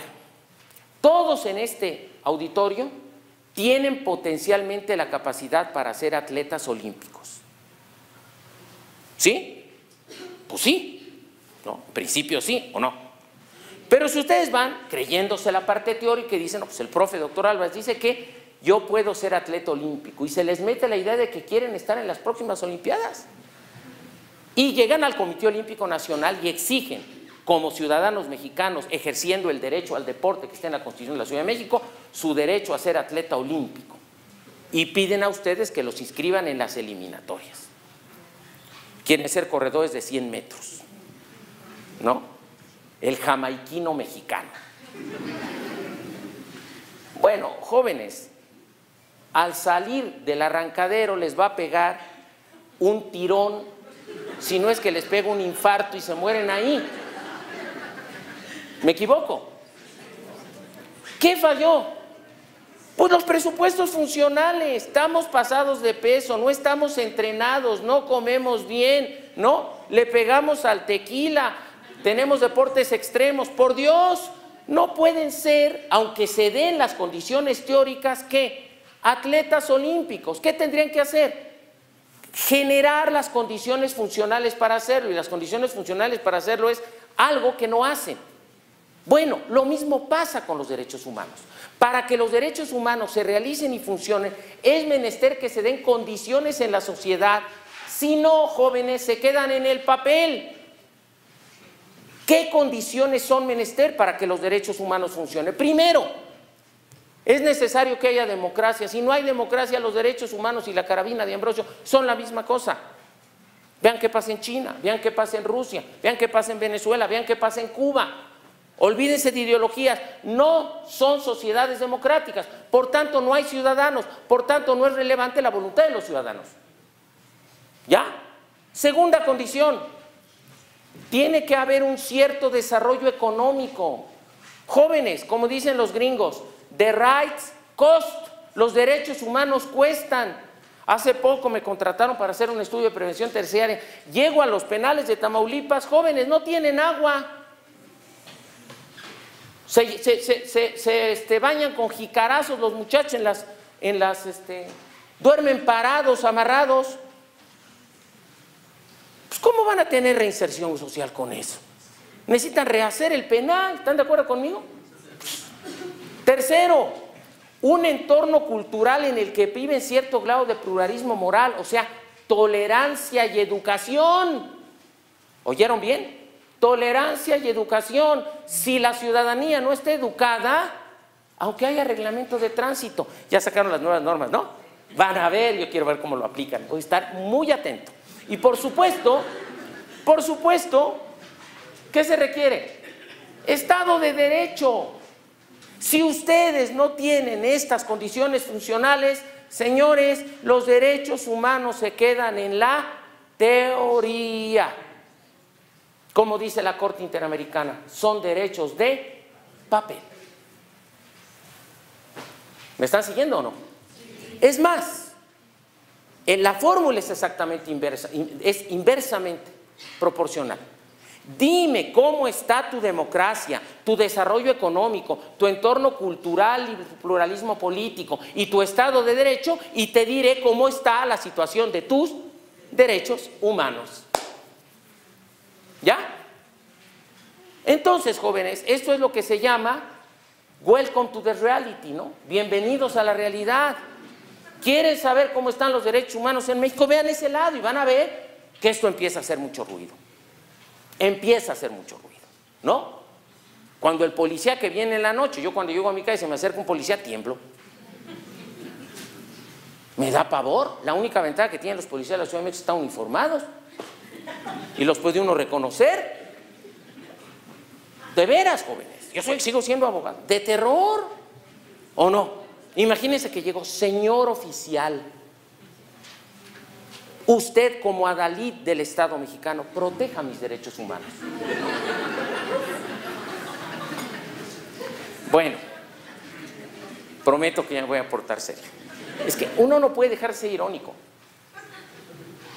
todos en este auditorio tienen potencialmente la capacidad para ser atletas olímpicos. ¿Sí? Pues sí, ¿no? En principio sí o no. Pero si ustedes van creyéndose la parte teórica y dicen, no, pues el profe doctor Álvarez dice que yo puedo ser atleta olímpico, y se les mete la idea de que quieren estar en las próximas Olimpiadas. Y llegan al Comité Olímpico Nacional y exigen, como ciudadanos mexicanos ejerciendo el derecho al deporte que está en la Constitución de la Ciudad de México, su derecho a ser atleta olímpico. Y piden a ustedes que los inscriban en las eliminatorias. Quieren ser corredores de 100 metros, ¿no? El jamaiquino mexicano. Bueno, jóvenes, al salir del arrancadero les va a pegar un tirón, si no es que les pega un infarto y se mueren ahí. ¿Me equivoco? ¿Qué falló? Pues los presupuestos funcionales. Estamos pasados de peso, no estamos entrenados, no comemos bien, ¿no? Le pegamos al tequila, tenemos deportes extremos. Por Dios, no pueden ser, aunque se den las condiciones teóricas, ¿qué? Atletas olímpicos. ¿Qué tendrían que hacer? Generar las condiciones funcionales para hacerlo, y las condiciones funcionales para hacerlo es algo que no hacen. Bueno, lo mismo pasa con los derechos humanos. Para que los derechos humanos se realicen y funcionen, es menester que se den condiciones en la sociedad. Si no, jóvenes, se quedan en el papel. ¿Qué condiciones son menester para que los derechos humanos funcionen? Primero, es necesario que haya democracia. Si no hay democracia, los derechos humanos y la carabina de Ambrosio son la misma cosa. Vean qué pasa en China, vean qué pasa en Rusia, vean qué pasa en Venezuela, vean qué pasa en Cuba. Olvídense de ideologías, no son sociedades democráticas, por tanto no hay ciudadanos, por tanto no es relevante la voluntad de los ciudadanos. ¿Ya? Segunda condición, tiene que haber un cierto desarrollo económico. Jóvenes, como dicen los gringos, the rights cost, los derechos humanos cuestan. Hace poco me contrataron para hacer un estudio de prevención terciaria, llego a los penales de Tamaulipas, jóvenes, no tienen agua. Se bañan con jicarazos los muchachos duermen parados, amarrados. Pues ¿cómo van a tener reinserción social con eso? Necesitan rehacer el penal, ¿están de acuerdo conmigo? Tercero, un entorno cultural en el que vive cierto grado de pluralismo moral, o sea, tolerancia y educación. ¿Oyeron bien? Tolerancia y educación. Si la ciudadanía no está educada, aunque haya reglamento de tránsito, ya sacaron las nuevas normas, ¿no? Van a ver, yo quiero ver cómo lo aplican, voy a estar muy atento. Y por supuesto, ¿qué se requiere? Estado de Derecho. Si ustedes no tienen estas condiciones funcionales, señores, los derechos humanos se quedan en la teoría. Como dice la Corte Interamericana, son derechos de papel. ¿Me están siguiendo o no? Es más, la fórmula es exactamente inversa, es inversamente proporcional. Dime cómo está tu democracia, tu desarrollo económico, tu entorno cultural y pluralismo político y tu Estado de Derecho, y te diré cómo está la situación de tus derechos humanos. ¿Ya? Entonces, jóvenes, esto es lo que se llama welcome to the reality, ¿no? Bienvenidos a la realidad. ¿Quieren saber cómo están los derechos humanos en México? Vean ese lado y van a ver que esto empieza a hacer mucho ruido. Empieza a hacer mucho ruido, ¿no? Cuando el policía que viene en la noche, yo cuando llego a mi casa y se me acerca un policía, tiemblo. Me da pavor. La única ventaja que tienen los policías de la Ciudad de México, están uniformados y los puede uno reconocer. De veras, jóvenes, yo sigo siendo abogado. ¿De terror o no? Imagínense que llegó: señor oficial, Usted, como adalid del Estado mexicano, proteja mis derechos humanos. Bueno, prometo que ya me voy a portar serio. Es que uno no puede dejarse irónico.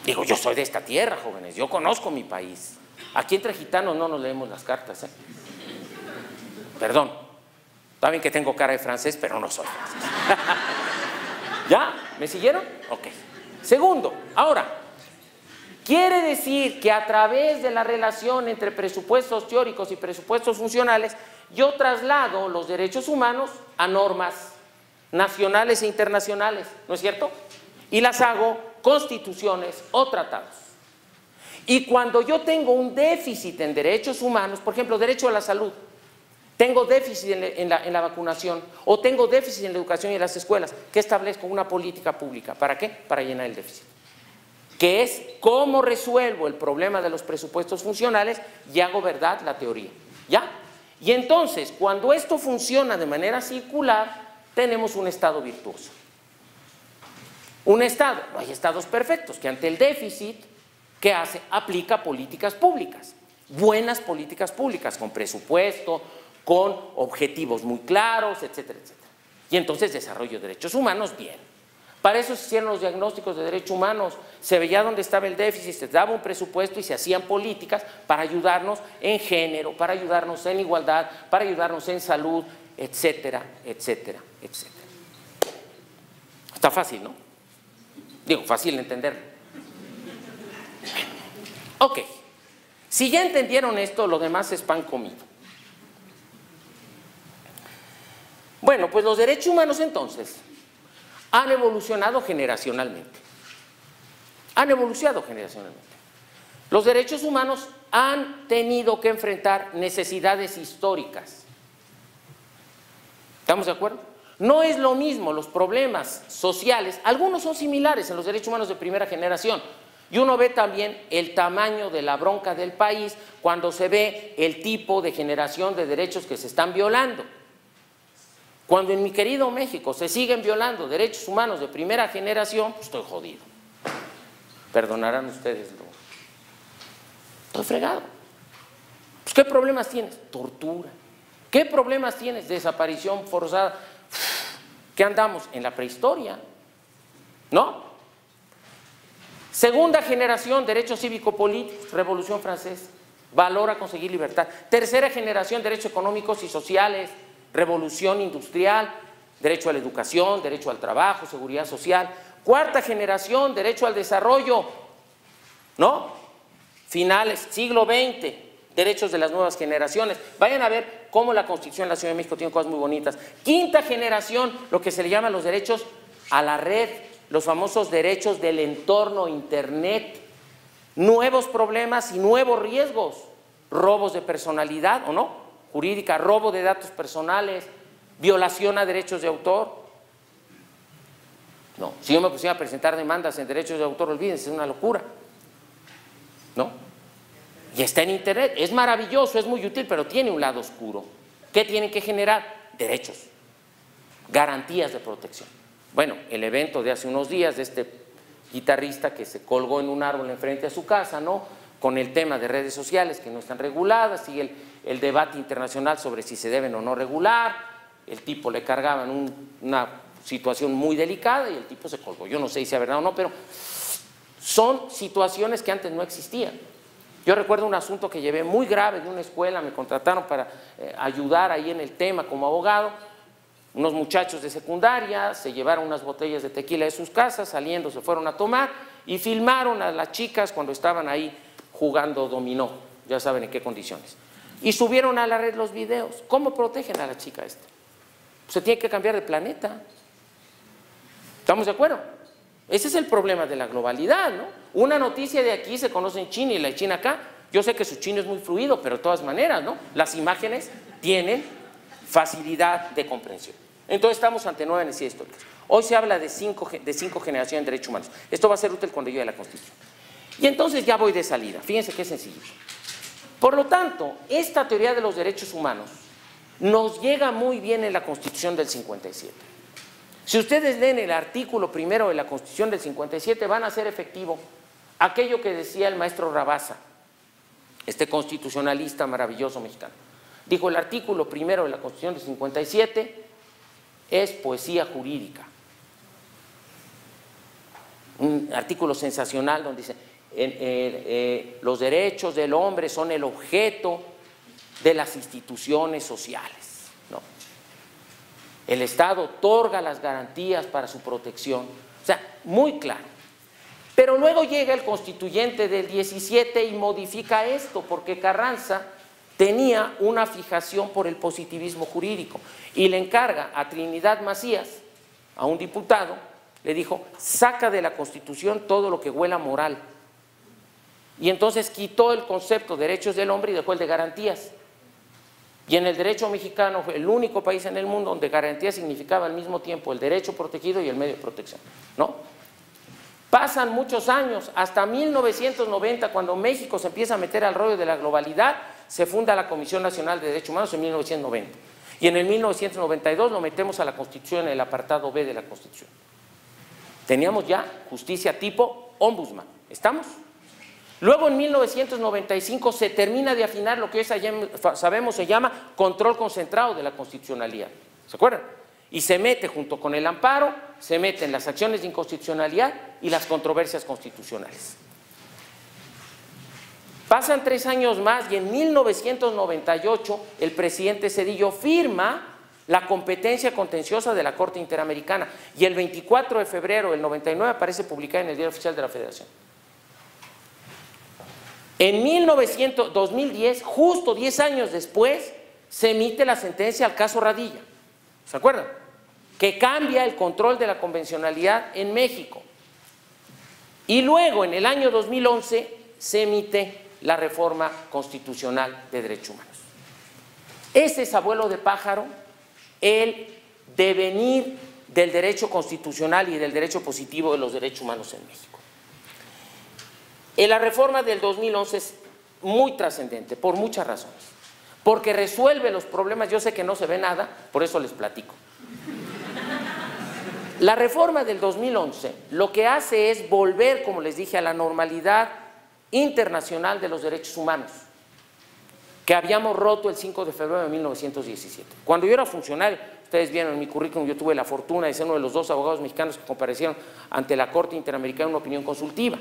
Digo, yo soy de esta tierra, jóvenes, yo conozco mi país. Aquí entre gitanos no nos leemos las cartas, ¿eh? Perdón, está bien que tengo cara de francés, pero no soy francés. ¿Ya? ¿Me siguieron? Ok. Segundo, ahora, quiere decir que a través de la relación entre presupuestos teóricos y presupuestos funcionales, yo traslado los derechos humanos a normas nacionales e internacionales, ¿no es cierto? Y las hago constituciones o tratados. Y cuando yo tengo un déficit en derechos humanos, por ejemplo, derecho a la salud, tengo déficit en la vacunación o tengo déficit en la educación y en las escuelas, ¿qué establezco? Una política pública. ¿Para qué? Para llenar el déficit. Que es cómo resuelvo el problema de los presupuestos funcionales y hago verdad la teoría. ¿Ya? Y entonces, cuando esto funciona de manera circular, tenemos un Estado virtuoso. Un Estado, no hay estados perfectos, que ante el déficit, ¿qué hace? Aplica políticas públicas, buenas políticas públicas, con presupuesto, con objetivos muy claros, etcétera, etcétera. Y entonces desarrollo derechos humanos, bien. Para eso se hicieron los diagnósticos de derechos humanos, se veía dónde estaba el déficit, se daba un presupuesto y se hacían políticas para ayudarnos en género, para ayudarnos en igualdad, para ayudarnos en salud, etcétera, etcétera, etcétera. Está fácil, ¿no? Digo, fácil de entenderlo. Ok, si ya entendieron esto, lo demás es pan comido. Bueno, pues los derechos humanos entonces han evolucionado generacionalmente. Han evolucionado generacionalmente. Los derechos humanos han tenido que enfrentar necesidades históricas. ¿Estamos de acuerdo? No es lo mismo los problemas sociales, algunos son similares en los derechos humanos de primera generación, y uno ve también el tamaño de la bronca del país cuando se ve el tipo de generación de derechos que se están violando. Cuando en mi querido México se siguen violando derechos humanos de primera generación, pues estoy jodido. Perdonarán ustedes, estoy fregado. Pues, ¿qué problemas tienes? Tortura. ¿Qué problemas tienes? Desaparición forzada. ¿Qué andamos? En la prehistoria, ¿no? Segunda generación, derechos cívico-políticos, Revolución Francesa, valor a conseguir libertad. Tercera generación, derechos económicos y sociales, Revolución Industrial, derecho a la educación, derecho al trabajo, seguridad social. Cuarta generación, derecho al desarrollo, ¿no? Finales, siglo XX, derechos de las nuevas generaciones. Vayan a ver cómo la Constitución de la Ciudad de México tiene cosas muy bonitas. Quinta generación, lo que se le llaman los derechos a la red, los famosos derechos del entorno Internet. Nuevos problemas y nuevos riesgos, robos de personalidad, ¿o no? Jurídica, robo de datos personales, violación a derechos de autor. No, si yo me pusiera a presentar demandas en derechos de autor, olvídense, es una locura, ¿no? Y está en internet, es maravilloso, es muy útil, pero tiene un lado oscuro. ¿Qué tienen que generar? Derechos, garantías de protección. Bueno, el evento de hace unos días de este guitarrista que se colgó en un árbol enfrente a su casa, ¿no? Con el tema de redes sociales que no están reguladas, sigue el debate internacional sobre si se deben o no regular, el tipo le cargaban una situación muy delicada y el tipo se colgó. Yo no sé si sea verdad o no, pero son situaciones que antes no existían. Yo recuerdo un asunto que llevé muy grave de una escuela, me contrataron para ayudar ahí en el tema como abogado. Unos muchachos de secundaria se llevaron unas botellas de tequila de sus casas, saliendo se fueron a tomar y filmaron a las chicas cuando estaban ahí jugando dominó, ya saben en qué condiciones. Y subieron a la red los videos. ¿Cómo protegen a la chica esta? Se tiene que cambiar de planeta. ¿Estamos de acuerdo? Ese es el problema de la globalidad, ¿no? Una noticia de aquí se conoce en China y la de China acá. Yo sé que su chino es muy fluido, pero de todas maneras, ¿no? Las imágenes tienen facilidad de comprensión. Entonces estamos ante nuevas necesidades históricas. Hoy se habla de cinco generaciones de derechos humanos. Esto va a ser útil cuando llegue a la Constitución. Y entonces ya voy de salida. Fíjense qué sencillo. Por lo tanto, esta teoría de los derechos humanos nos llega muy bien en la Constitución del 57. Si ustedes leen el artículo primero de la Constitución del 57, van a hacer efectivo aquello que decía el maestro Rabasa, este constitucionalista maravilloso mexicano. Dijo: el artículo primero de la Constitución de 57 es poesía jurídica. Un artículo sensacional donde dice: los derechos del hombre son el objeto de las instituciones sociales, ¿no? El Estado otorga las garantías para su protección. O sea, muy claro. Pero luego llega el constituyente del 17 y modifica esto, porque Carranza tenía una fijación por el positivismo jurídico y le encarga a Trinidad Macías, a un diputado, le dijo: saca de la Constitución todo lo que huela moral. Y entonces quitó el concepto de derechos del hombre y dejó el de garantías. Y en el derecho mexicano fue el único país en el mundo donde garantía significaba al mismo tiempo el derecho protegido y el medio de protección, ¿no? Pasan muchos años, hasta 1990, cuando México se empieza a meter al rollo de la globalidad, se funda la Comisión Nacional de Derechos Humanos en 1990. Y en el 1992 lo metemos a la Constitución, en el apartado B de la Constitución. Teníamos ya justicia tipo ombudsman. ¿Estamos? Luego en 1995 se termina de afinar lo que hoy sabemos se llama control concentrado de la constitucionalidad. ¿Se acuerdan? Y se mete junto con el amparo, se meten las acciones de inconstitucionalidad y las controversias constitucionales. Pasan 3 años más y en 1998 el presidente Zedillo firma la competencia contenciosa de la Corte Interamericana y el 24 de febrero del 99 aparece publicada en el Diario Oficial de la Federación. En 2010, justo 10 años después, se emite la sentencia al caso Radilla. ¿Se acuerdan? Que cambia el control de la convencionalidad en México. Y luego, en el año 2011, se emite la reforma constitucional de derechos humanos. Ese es, abuelo de pájaro, el devenir del derecho constitucional y del derecho positivo de los derechos humanos en México. La reforma del 2011 es muy trascendente por muchas razones, porque resuelve los problemas. Yo sé que no se ve nada, por eso les platico. La reforma del 2011 lo que hace es volver, como les dije, a la normalidad internacional de los derechos humanos que habíamos roto el 5 de febrero de 1917. Cuando yo era funcionario, ustedes vieron en mi currículum, yo tuve la fortuna de ser uno de los 2 abogados mexicanos que comparecieron ante la Corte Interamericana en una opinión consultiva.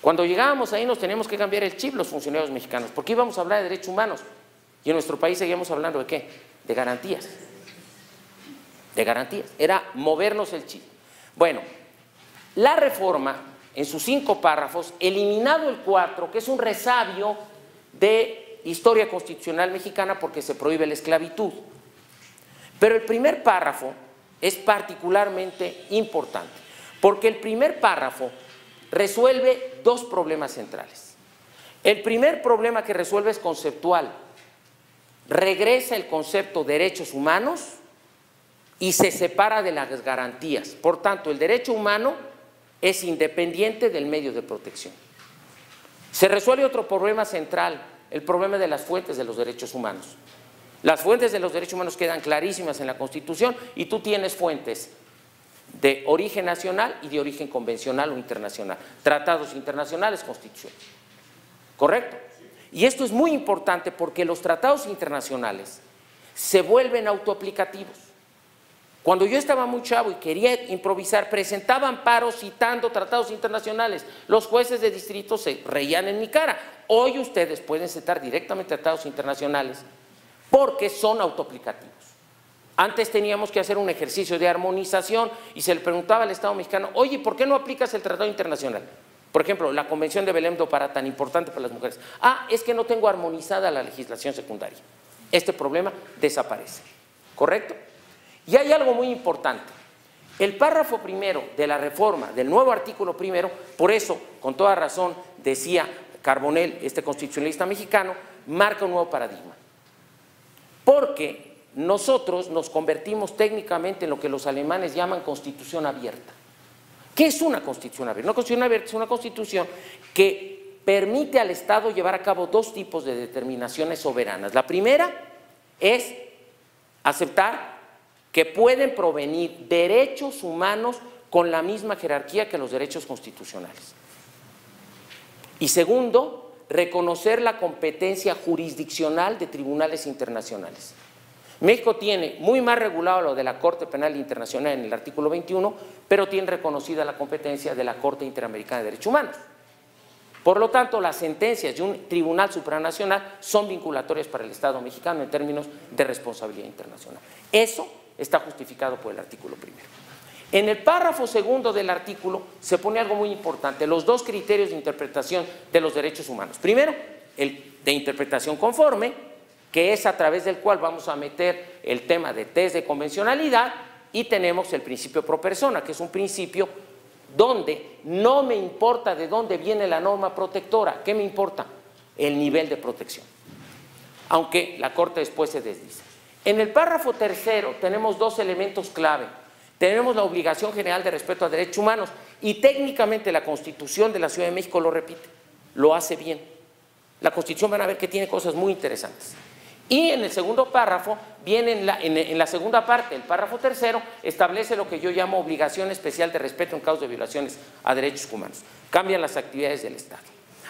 Cuando llegábamos ahí nos teníamos que cambiar el chip los funcionarios mexicanos, porque íbamos a hablar de derechos humanos y en nuestro país seguíamos hablando ¿de qué? De garantías. De garantías. Era movernos el chip. Bueno, la reforma en sus 5 párrafos, eliminado el 4, que es un resabio de historia constitucional mexicana porque se prohíbe la esclavitud. Pero el primer párrafo es particularmente importante, porque el primer párrafo resuelve 2 problemas centrales. El primer problema que resuelve es conceptual. Regresa el concepto de derechos humanos y se separa de las garantías. Por tanto, el derecho humano es independiente del medio de protección. Se resuelve otro problema central, el problema de las fuentes de los derechos humanos. Las fuentes de los derechos humanos quedan clarísimas en la Constitución y tú tienes fuentes de origen nacional y de origen convencional o internacional. Tratados internacionales, Constitución. ¿Correcto? Y esto es muy importante porque los tratados internacionales se vuelven autoaplicativos. Cuando yo estaba muy chavo y quería improvisar, presentaba amparos citando tratados internacionales. Los jueces de distrito se reían en mi cara. Hoy ustedes pueden citar directamente tratados internacionales porque son autoaplicativos. Antes teníamos que hacer un ejercicio de armonización y se le preguntaba al Estado mexicano: oye, ¿por qué no aplicas el tratado internacional? Por ejemplo, la Convención de Belém do Pará, tan importante para las mujeres. Ah, es que no tengo armonizada la legislación secundaria. Este problema desaparece. ¿Correcto? Y hay algo muy importante. El párrafo primero de la reforma, del nuevo artículo primero, por eso, con toda razón, decía Carbonell, este constitucionalista mexicano, marca un nuevo paradigma. Porque nosotros nos convertimos técnicamente en lo que los alemanes llaman constitución abierta. ¿Qué es una constitución abierta? Una constitución abierta es una constitución que permite al Estado llevar a cabo 2 tipos de determinaciones soberanas. La primera es aceptar que pueden provenir derechos humanos con la misma jerarquía que los derechos constitucionales. Y segundo, reconocer la competencia jurisdiccional de tribunales internacionales. México tiene muy más regulado lo de la Corte Penal Internacional en el artículo 21, pero tiene reconocida la competencia de la Corte Interamericana de Derechos Humanos. Por lo tanto, las sentencias de un tribunal supranacional son vinculatorias para el Estado mexicano en términos de responsabilidad internacional. Eso está justificado por el artículo primero. En el párrafo segundo del artículo se pone algo muy importante, los dos criterios de interpretación de los derechos humanos. Primero, el de interpretación conforme, que es a través del cual vamos a meter el tema de test de convencionalidad, y tenemos el principio pro persona, que es un principio donde no me importa de dónde viene la norma protectora. ¿Qué me importa? El nivel de protección, aunque la Corte después se desdice. En el párrafo tercero tenemos dos elementos clave. Tenemos la obligación general de respeto a derechos humanos y técnicamente la Constitución de la Ciudad de México lo repite, lo hace bien. La Constitución van a ver que tiene cosas muy interesantes. Y en el segundo párrafo, viene en la segunda parte, el párrafo tercero, establece lo que yo llamo obligación especial de respeto en casos de violaciones a derechos humanos. Cambian las actividades del Estado.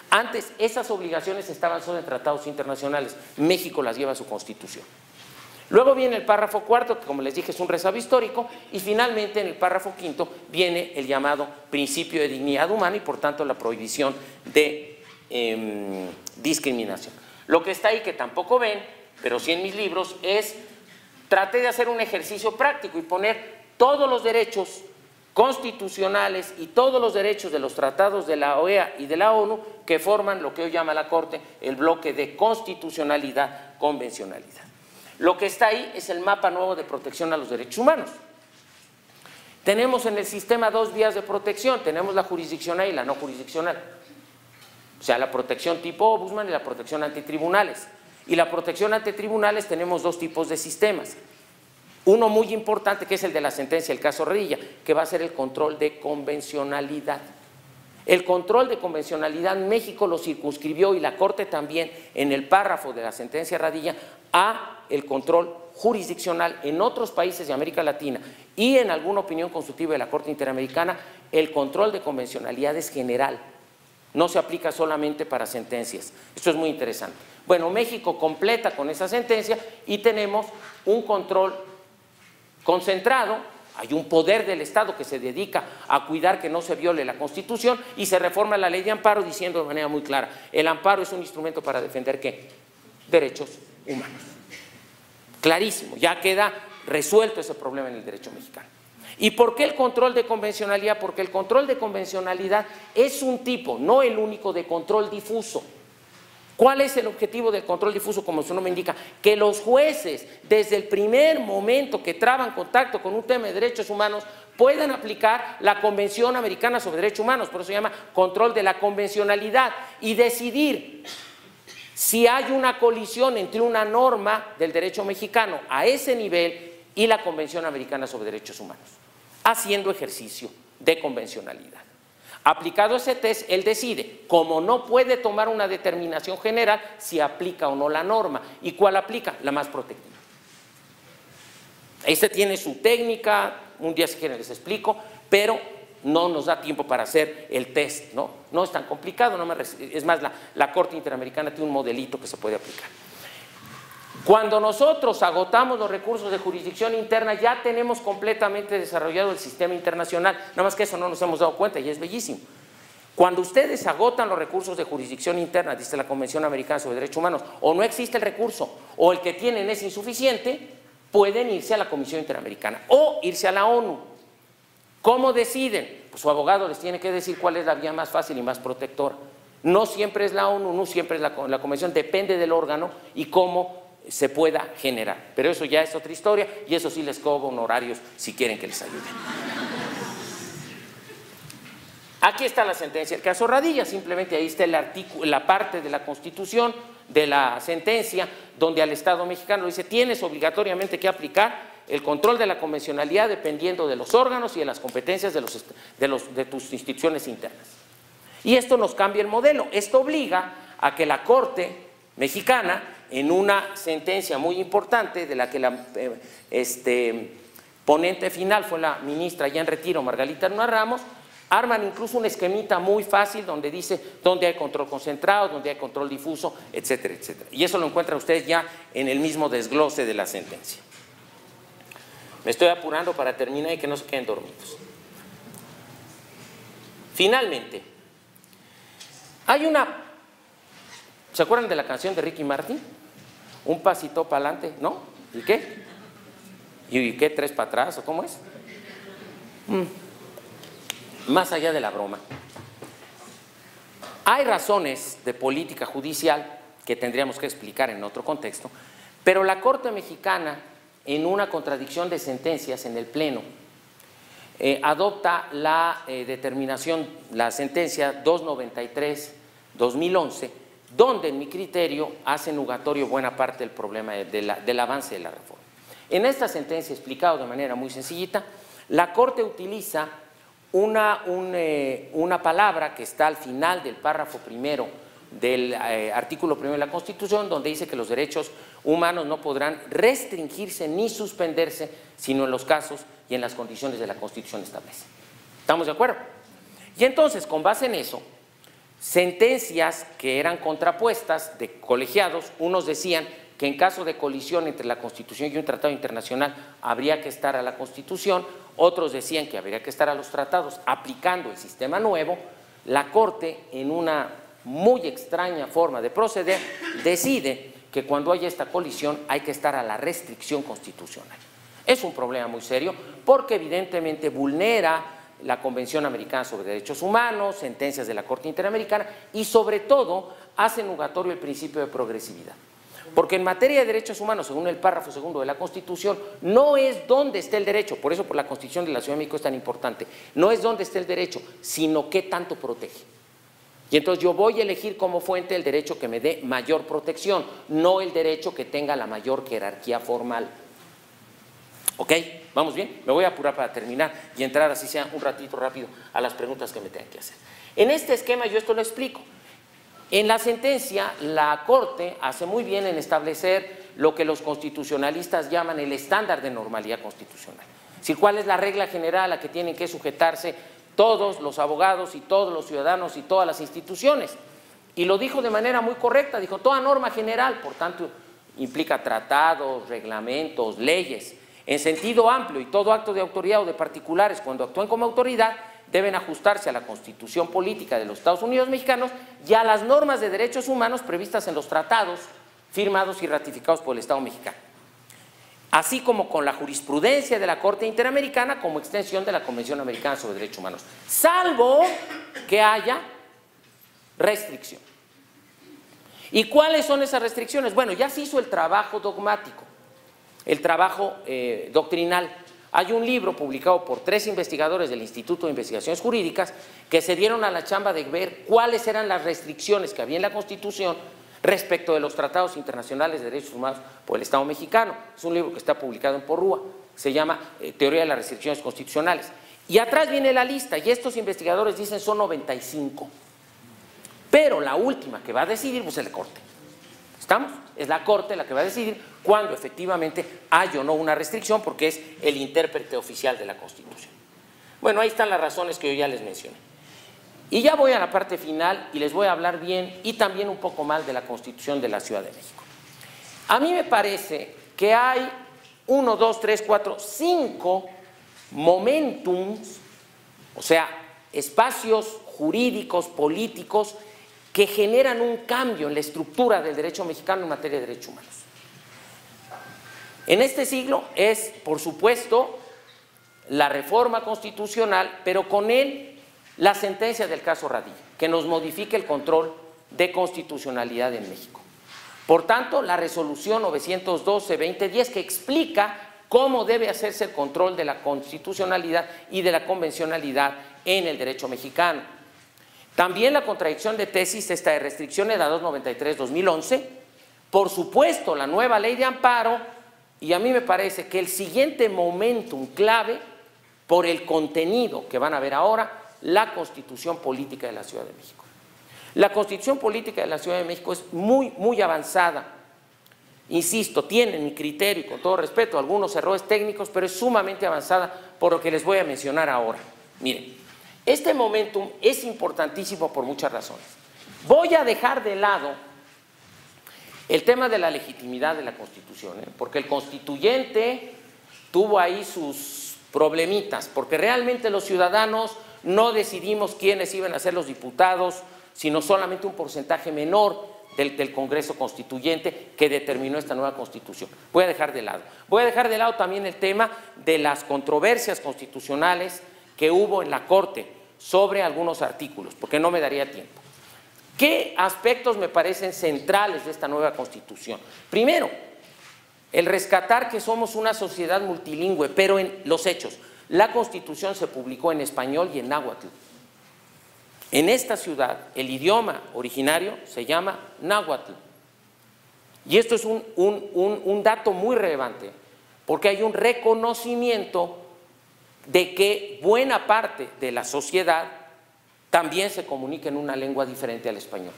Antes, esas obligaciones estaban solo en tratados internacionales. México las lleva a su Constitución. Luego viene el párrafo cuarto, que como les dije es un rezago histórico, y finalmente en el párrafo quinto viene el llamado principio de dignidad humana y por tanto la prohibición de discriminación. Lo que está ahí que tampoco ven, pero sí en mis libros, es traté de hacer un ejercicio práctico y poner todos los derechos constitucionales y todos los derechos de los tratados de la OEA y de la ONU que forman lo que hoy llama la Corte el bloque de constitucionalidad, convencionalidad. Lo que está ahí es el mapa nuevo de protección a los derechos humanos. Tenemos en el sistema dos vías de protección, tenemos la jurisdiccional y la no jurisdiccional. O sea, la protección tipo ombudsman y la protección ante tribunales. Y la protección ante tribunales tenemos dos tipos de sistemas. Uno muy importante que es el de la sentencia, el caso Radilla, que va a ser el control de convencionalidad. El control de convencionalidad México lo circunscribió y la Corte también en el párrafo de la sentencia Radilla a el control jurisdiccional. En otros países de América Latina y en alguna opinión consultiva de la Corte Interamericana, el control de convencionalidad es general, no se aplica solamente para sentencias. Esto es muy interesante. Bueno, México completa con esa sentencia y tenemos un control concentrado. Hay un poder del Estado que se dedica a cuidar que no se viole la Constitución y se reforma la ley de amparo diciendo de manera muy clara, el amparo es un instrumento para defender ¿qué? Derechos humanos. Clarísimo, ya queda resuelto ese problema en el derecho mexicano. ¿Y por qué el control de convencionalidad? Porque el control de convencionalidad es un tipo, no el único, de control difuso. ¿Cuál es el objetivo del control difuso? Como su nombre indica, que los jueces, desde el primer momento que traban contacto con un tema de derechos humanos, puedan aplicar la Convención Americana sobre Derechos Humanos, por eso se llama control de la convencionalidad, y decidir si hay una colisión entre una norma del derecho mexicano a ese nivel y la Convención Americana sobre Derechos Humanos, haciendo ejercicio de convencionalidad. Aplicado ese test, él decide, como no puede tomar una determinación general, si aplica o no la norma. ¿Y cuál aplica? La más protectiva. Este tiene su técnica, un día si quieren les explico, pero no nos da tiempo para hacer el test, ¿no? No es tan complicado, es más, la Corte Interamericana tiene un modelito que se puede aplicar. Cuando nosotros agotamos los recursos de jurisdicción interna, ya tenemos completamente desarrollado el sistema internacional, nada más que eso no nos hemos dado cuenta y es bellísimo. Cuando ustedes agotan los recursos de jurisdicción interna, dice la Convención Americana sobre Derechos Humanos, o no existe el recurso, o el que tienen es insuficiente, pueden irse a la Comisión Interamericana o irse a la ONU. ¿Cómo deciden? Pues su abogado les tiene que decir cuál es la vía más fácil y más protectora. No siempre es la ONU, no siempre es la Convención, depende del órgano y cómo se pueda generar, pero eso ya es otra historia y eso sí les cobro honorarios si quieren que les ayuden. Aquí está la sentencia, el caso Radilla, simplemente ahí está la parte de la Constitución de la sentencia donde al Estado mexicano dice tienes obligatoriamente que aplicar el control de la convencionalidad dependiendo de los órganos y de las competencias de tus instituciones internas. Y esto nos cambia el modelo, esto obliga a que la Corte mexicana, en una sentencia muy importante de la que la ponente final fue la ministra ya en retiro, Margarita Luna Ramos, Arman incluso un esquemita muy fácil donde dice dónde hay control concentrado, dónde hay control difuso, etcétera, etcétera. Y eso lo encuentran ustedes ya en el mismo desglose de la sentencia. Me estoy apurando para terminar y que no se queden dormidos. Finalmente, hay una... ¿Se acuerdan de la canción de Ricky Martin? Un pasito para adelante, ¿no? ¿Y qué? ¿Y qué? ¿Tres para atrás? ¿O cómo es? Más allá de la broma, hay razones de política judicial que tendríamos que explicar en otro contexto, pero la Corte Mexicana, en una contradicción de sentencias en el Pleno, adopta la determinación, la sentencia 293-2011, donde en mi criterio hace nugatorio buena parte del problema del avance de la reforma. En esta sentencia, explicado de manera muy sencillita, la Corte utiliza una palabra que está al final del párrafo primero del artículo primero de la Constitución, donde dice que los derechos humanos no podrán restringirse ni suspenderse, sino en los casos y en las condiciones de la Constitución establece. ¿Estamos de acuerdo? Y entonces, con base en eso, sentencias que eran contrapuestas de colegiados, unos decían que en caso de colisión entre la Constitución y un tratado internacional habría que estar a la Constitución, otros decían que habría que estar a los tratados. Aplicando el sistema nuevo, la Corte, en una muy extraña forma de proceder, decide que cuando haya esta colisión hay que estar a la restricción constitucional. Es un problema muy serio porque evidentemente vulnera la Convención Americana sobre Derechos Humanos, sentencias de la Corte Interamericana y sobre todo hace nugatorio el principio de progresividad. Porque en materia de derechos humanos, según el párrafo segundo de la Constitución, no es dónde está el derecho, por eso por la Constitución de la Ciudad de México es tan importante, no es dónde está el derecho, sino qué tanto protege. Y entonces yo voy a elegir como fuente el derecho que me dé mayor protección, no el derecho que tenga la mayor jerarquía formal. ¿Ok? ¿Vamos bien? Me voy a apurar para terminar y entrar así sea un ratito rápido a las preguntas que me tengan que hacer. En este esquema yo esto lo explico. En la sentencia, la Corte hace muy bien en establecer lo que los constitucionalistas llaman el estándar de normalidad constitucional. Es decir, cuál es la regla general a la que tienen que sujetarse todos los abogados y todos los ciudadanos y todas las instituciones. Y lo dijo de manera muy correcta, dijo toda norma general, por tanto implica tratados, reglamentos, leyes, en sentido amplio, y todo acto de autoridad o de particulares cuando actúen como autoridad deben ajustarse a la Constitución política de los Estados Unidos mexicanos y a las normas de derechos humanos previstas en los tratados firmados y ratificados por el Estado mexicano, así como con la jurisprudencia de la Corte Interamericana como extensión de la Convención Americana sobre Derechos Humanos, salvo que haya restricción. ¿Y cuáles son esas restricciones? Bueno, ya se hizo el trabajo dogmático, el trabajo doctrinal. Hay un libro publicado por 3 investigadores del Instituto de Investigaciones Jurídicas que se dieron a la chamba de ver cuáles eran las restricciones que había en la Constitución respecto de los tratados internacionales de derechos humanos por el Estado mexicano. Es un libro que está publicado en Porrúa, se llama Teoría de las Restricciones Constitucionales. Y atrás viene la lista, y estos investigadores dicen son 95. Pero la última que va a decidir pues es la Corte. ¿Estamos? Es la Corte la que va a decidir cuando efectivamente hay o no una restricción, porque es el intérprete oficial de la Constitución. Bueno, ahí están las razones que yo ya les mencioné. Y ya voy a la parte final y les voy a hablar bien y también un poco mal de la Constitución de la Ciudad de México. A mí me parece que hay 1, 2, 3, 4, 5 momentums, o sea, espacios jurídicos, políticos, que generan un cambio en la estructura del derecho mexicano en materia de derechos humanos. En este siglo es, por supuesto, la reforma constitucional, pero con él la sentencia del caso Radilla, que nos modifica el control de constitucionalidad en México. Por tanto, la resolución 912-2010 que explica cómo debe hacerse el control de la constitucionalidad y de la convencionalidad en el derecho mexicano. También la contradicción de tesis, esta de restricciones, la 293-2011, por supuesto la nueva ley de amparo, y a mí me parece que el siguiente momentum clave por el contenido que van a ver ahora, la Constitución Política de la Ciudad de México. La Constitución Política de la Ciudad de México es muy avanzada, insisto, tiene en mi criterio y con todo respeto algunos errores técnicos, pero es sumamente avanzada por lo que les voy a mencionar ahora. Miren, Este momentum es importantísimo por muchas razones. Voy a dejar de lado el tema de la legitimidad de la Constitución, porque el constituyente tuvo ahí sus problemitas, porque realmente los ciudadanos no decidimos quiénes iban a ser los diputados, sino solamente un porcentaje menor del Congreso Constituyente que determinó esta nueva Constitución. Voy a dejar de lado. Voy a dejar de lado también el tema de las controversias constitucionales que hubo en la Corte sobre algunos artículos, porque no me daría tiempo. ¿Qué aspectos me parecen centrales de esta nueva Constitución? Primero, el rescatar que somos una sociedad multilingüe, pero en los hechos. La Constitución se publicó en español y en náhuatl. En esta ciudad, el idioma originario se llama náhuatl. Y esto es un dato muy relevante, porque hay un reconocimiento de que buena parte de la sociedad también se comunica en una lengua diferente al español.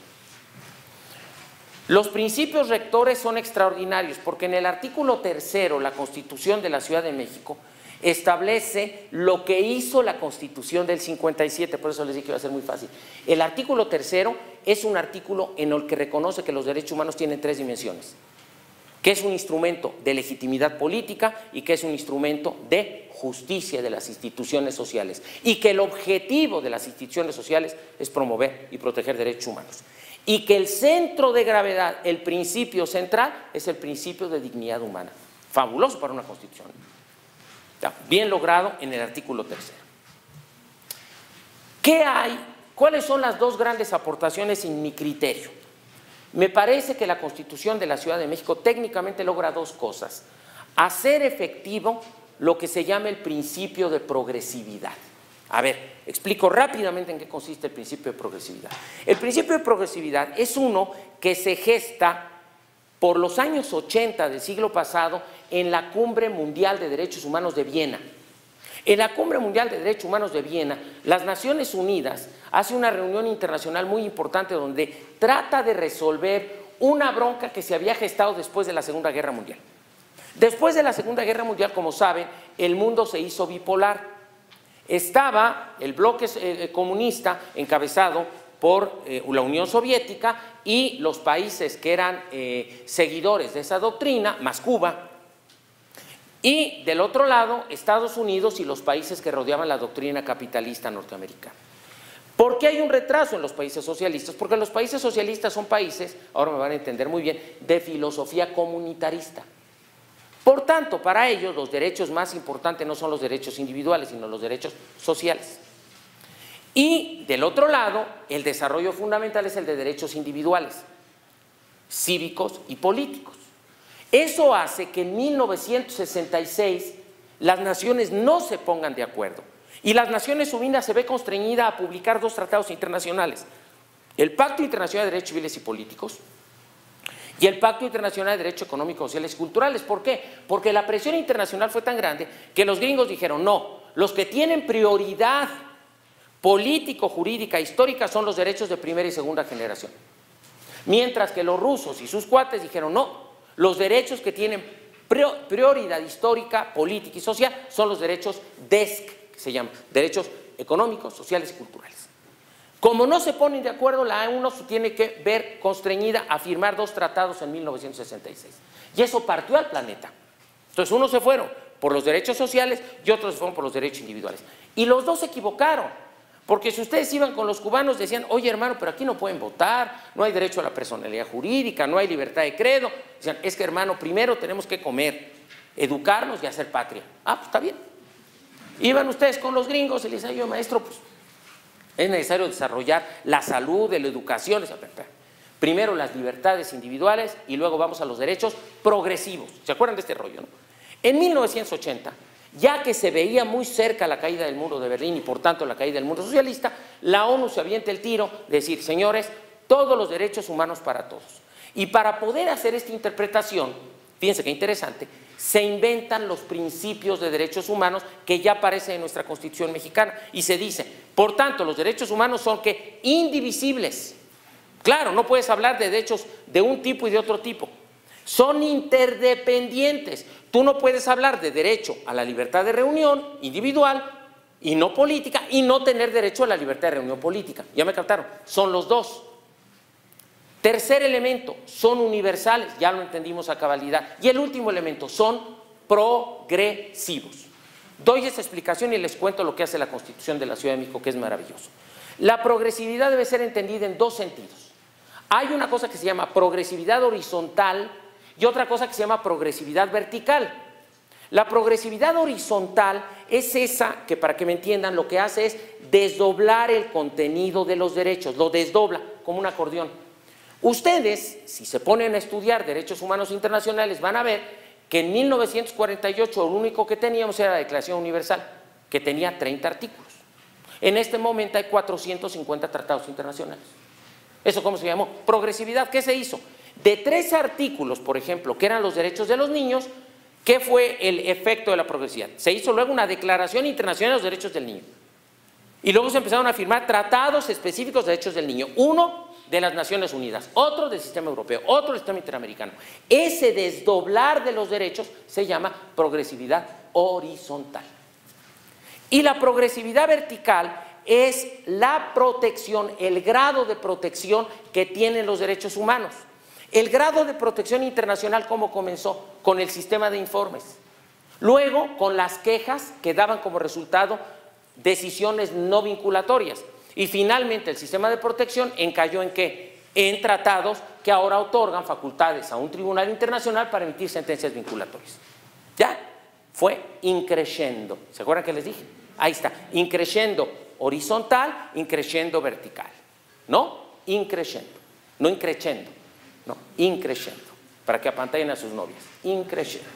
Los principios rectores son extraordinarios, porque en el artículo 3, la Constitución de la Ciudad de México establece lo que hizo la Constitución del 57, por eso les dije que iba a ser muy fácil. El artículo 3 es un artículo en el que reconoce que los derechos humanos tienen 3 dimensiones, que es un instrumento de legitimidad política y que es un instrumento de justicia de las instituciones sociales, y que el objetivo de las instituciones sociales es promover y proteger derechos humanos, y que el centro de gravedad, el principio central, es el principio de dignidad humana. Fabuloso para una Constitución. Bien logrado en el artículo 3. ¿Qué hay? ¿Cuáles son las dos grandes aportaciones en mi criterio? Me parece que la Constitución de la Ciudad de México técnicamente logra dos cosas: hacer efectivo lo que se llama el principio de progresividad. A ver, explico rápidamente en qué consiste el principio de progresividad. El principio de progresividad es uno que se gesta por los años 80 del siglo pasado en la Cumbre Mundial de Derechos Humanos de Viena. En la Cumbre Mundial de Derechos Humanos de Viena, las Naciones Unidas hace una reunión internacional muy importante donde trata de resolver una bronca que se había gestado después de la Segunda Guerra Mundial. Después de la Segunda Guerra Mundial, como saben, el mundo se hizo bipolar. Estaba el bloque comunista encabezado por la Unión Soviética y los países que eran seguidores de esa doctrina, más Cuba, y del otro lado Estados Unidos y los países que rodeaban la doctrina capitalista norteamericana. ¿Por qué hay un retraso en los países socialistas? Porque los países socialistas son países, ahora me van a entender muy bien, de filosofía comunitarista. Por tanto, para ellos los derechos más importantes no son los derechos individuales, sino los derechos sociales. Y del otro lado, el desarrollo fundamental es el de derechos individuales, cívicos y políticos. Eso hace que en 1966 las naciones no se pongan de acuerdo y las Naciones Unidas se ve constreñida a publicar dos tratados internacionales: el Pacto Internacional de Derechos Civiles y Políticos y el Pacto Internacional de Derechos Económicos, Sociales y Culturales. ¿Por qué? Porque la presión internacional fue tan grande que los gringos dijeron: no, los que tienen prioridad político, jurídica, histórica son los derechos de primera y segunda generación. Mientras que los rusos y sus cuates dijeron: no, los derechos que tienen prioridad histórica, política y social son los derechos DESC, que se llaman derechos económicos, sociales y culturales. Como no se ponen de acuerdo, la ONU se tiene que ver constreñida a firmar dos tratados en 1966. Y eso partió al planeta. Entonces, unos se fueron por los derechos sociales y otros se fueron por los derechos individuales. Y los dos se equivocaron. Porque si ustedes iban con los cubanos, decían: oye, hermano, pero aquí no pueden votar, no hay derecho a la personalidad jurídica, no hay libertad de credo. Decían: es que, hermano, primero tenemos que comer, educarnos y hacer patria. Ah, pues está bien. Iban ustedes con los gringos y les decían: yo, maestro, pues es necesario desarrollar la salud, la educación. Primero las libertades individuales y luego vamos a los derechos progresivos. ¿Se acuerdan de este rollo, no? En 1980, ya que se veía muy cerca la caída del muro de Berlín y por tanto la caída del mundo socialista, la ONU se avienta el tiro de decir: señores, todos los derechos humanos para todos. Y para poder hacer esta interpretación, fíjense qué interesante, se inventan los principios de derechos humanos que ya aparecen en nuestra Constitución mexicana y se dice: por tanto, los derechos humanos son que indivisibles. Claro, no puedes hablar de derechos de un tipo y de otro tipo. Son interdependientes. Tú no puedes hablar de derecho a la libertad de reunión individual y no política, y no tener derecho a la libertad de reunión política. ¿Ya me captaron? Son los dos. Tercer elemento, son universales, ya lo entendimos a cabalidad. Y el último elemento, son progresivos. Doy esa explicación y les cuento lo que hace la Constitución de la Ciudad de México, que es maravilloso. La progresividad debe ser entendida en dos sentidos. Hay una cosa que se llama progresividad horizontal y otra cosa que se llama progresividad vertical. La progresividad horizontal es esa que, para que me entiendan, lo que hace es desdoblar el contenido de los derechos, lo desdobla como un acordeón. Ustedes, si se ponen a estudiar derechos humanos internacionales, van a ver que en 1948 lo único que teníamos era la Declaración Universal, que tenía 30 artículos. En este momento hay 450 tratados internacionales. ¿Eso cómo se llamó? Progresividad. ¿Qué se hizo? De 3 artículos, por ejemplo, que eran los derechos de los niños, ¿qué fue el efecto de la progresividad? Se hizo luego una Declaración Internacional de los Derechos del Niño. Y luego se empezaron a firmar tratados específicos de derechos del niño. Uno de las Naciones Unidas, otro del sistema europeo, otro del sistema interamericano. Ese desdoblar de los derechos se llama progresividad horizontal. Y la progresividad vertical es la protección, el grado de protección que tienen los derechos humanos. El grado de protección internacional, ¿cómo comenzó? Con el sistema de informes. Luego, con las quejas que daban como resultado decisiones no vinculatorias. Y finalmente el sistema de protección encalló en ¿qué? En tratados que ahora otorgan facultades a un tribunal internacional para emitir sentencias vinculatorias. ¿Ya? Fue increciendo. ¿Se acuerdan que les dije? Ahí está. Increciendo horizontal, increciendo vertical. ¿No? Increciendo. No increciendo. No, increciendo. Para que apantallen a sus novias. Increciendo.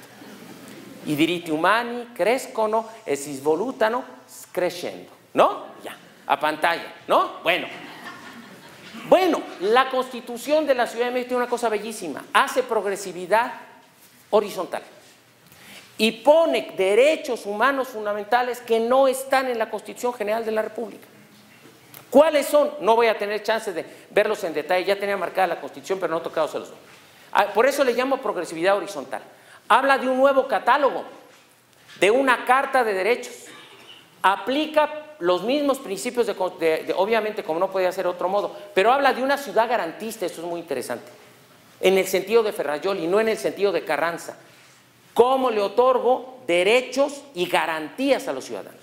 I diritti umani crescono e si svolutano crescendo. ¿No? Ya. A pantalla, ¿no? Bueno, la Constitución de la Ciudad de México tiene una cosa bellísima, hace progresividad horizontal y pone derechos humanos fundamentales que no están en la Constitución General de la República. ¿Cuáles son? No voy a tener chance de verlos en detalle, ya tenía marcada la Constitución, pero no he tocado, se los doy. Por eso le llamo progresividad horizontal. Habla de un nuevo catálogo, de una carta de derechos, aplica los mismos principios obviamente como no podía ser otro modo, pero habla de una ciudad garantista, eso es muy interesante, en el sentido de Ferrajoli, no en el sentido de Carranza. ¿Cómo le otorgo derechos y garantías a los ciudadanos?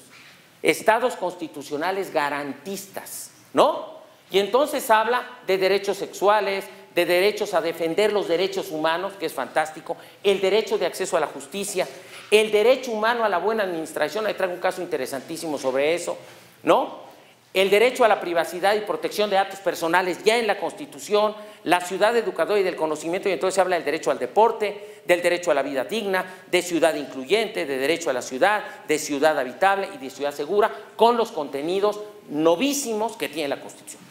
Estados constitucionales garantistas, ¿no? Y entonces habla de derechos sexuales, de derechos a defender los derechos humanos, que es fantástico, el derecho de acceso a la justicia, el derecho humano a la buena administración, ahí traigo un caso interesantísimo sobre eso, ¿no? El derecho a la privacidad y protección de datos personales ya en la Constitución, la ciudad educadora y del conocimiento, y entonces se habla del derecho al deporte, del derecho a la vida digna, de ciudad incluyente, de derecho a la ciudad, de ciudad habitable y de ciudad segura, con los contenidos novísimos que tiene la Constitución,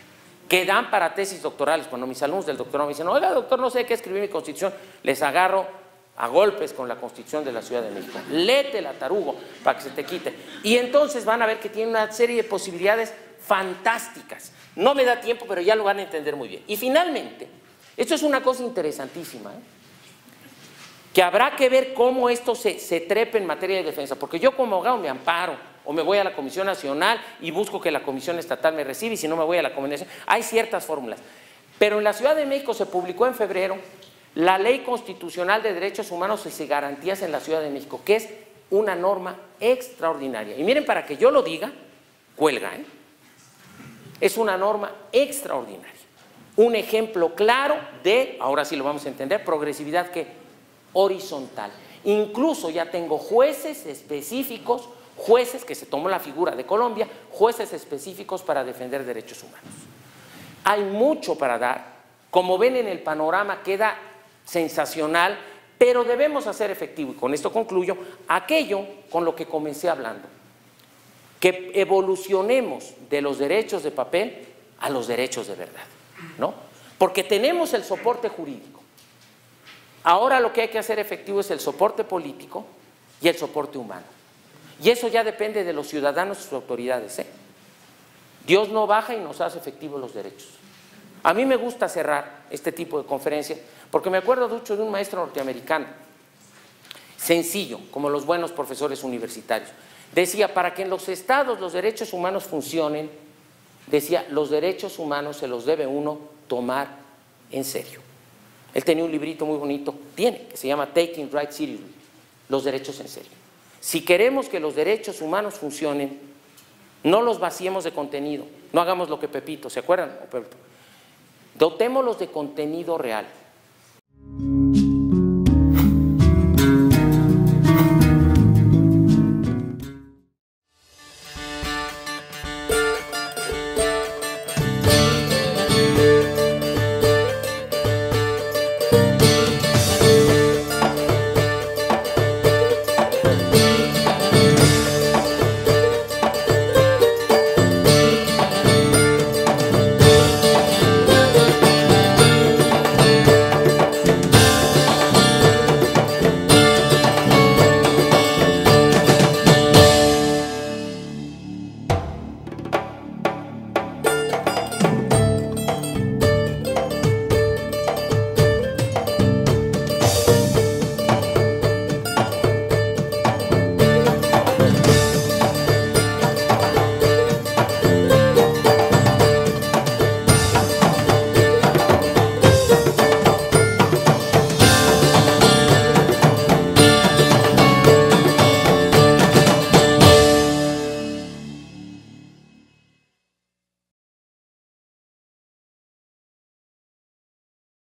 que dan para tesis doctorales. Cuando mis alumnos del doctorado me dicen, oiga, doctor, no sé qué escribir mi Constitución, les agarro a golpes con la Constitución de la Ciudad de México. Léetela, tarugo, para que se te quite. Y entonces van a ver que tiene una serie de posibilidades fantásticas. No me da tiempo, pero ya lo van a entender muy bien. Y finalmente, esto es una cosa interesantísima, que habrá que ver cómo esto se trepa en materia de defensa, porque yo como abogado me amparo, o me voy a la Comisión Nacional y busco que la Comisión Estatal me reciba, y si no me voy a la Comisión. Hay ciertas fórmulas. Pero en la Ciudad de México se publicó en febrero la Ley Constitucional de Derechos Humanos y Garantías en la Ciudad de México, que es una norma extraordinaria. Y miren, para que yo lo diga, cuelga, es una norma extraordinaria. Un ejemplo claro de, ahora sí lo vamos a entender, progresividad que horizontal. Incluso ya tengo jueces específicos, jueces que se tomó la figura de Colombia, jueces específicos para defender derechos humanos. Hay mucho para dar. Como ven, en el panorama queda sensacional, pero debemos hacer efectivo, y con esto concluyo, aquello con lo que comencé hablando, que evolucionemos de los derechos de papel a los derechos de verdad, ¿no? Porque tenemos el soporte jurídico. Ahora lo que hay que hacer efectivo es el soporte político y el soporte humano. Y eso ya depende de los ciudadanos y sus autoridades, Dios no baja y nos hace efectivos los derechos. A mí me gusta cerrar este tipo de conferencias porque me acuerdo mucho de un maestro norteamericano, sencillo, como los buenos profesores universitarios. Decía, para que en los estados los derechos humanos funcionen, decía, los derechos humanos se los debe uno tomar en serio. Él tenía un librito muy bonito, que se llama Taking Rights Seriously, los derechos en serio. Si queremos que los derechos humanos funcionen, no los vaciemos de contenido, no hagamos lo que Pepito, ¿se acuerdan? Dotémoslos de contenido real.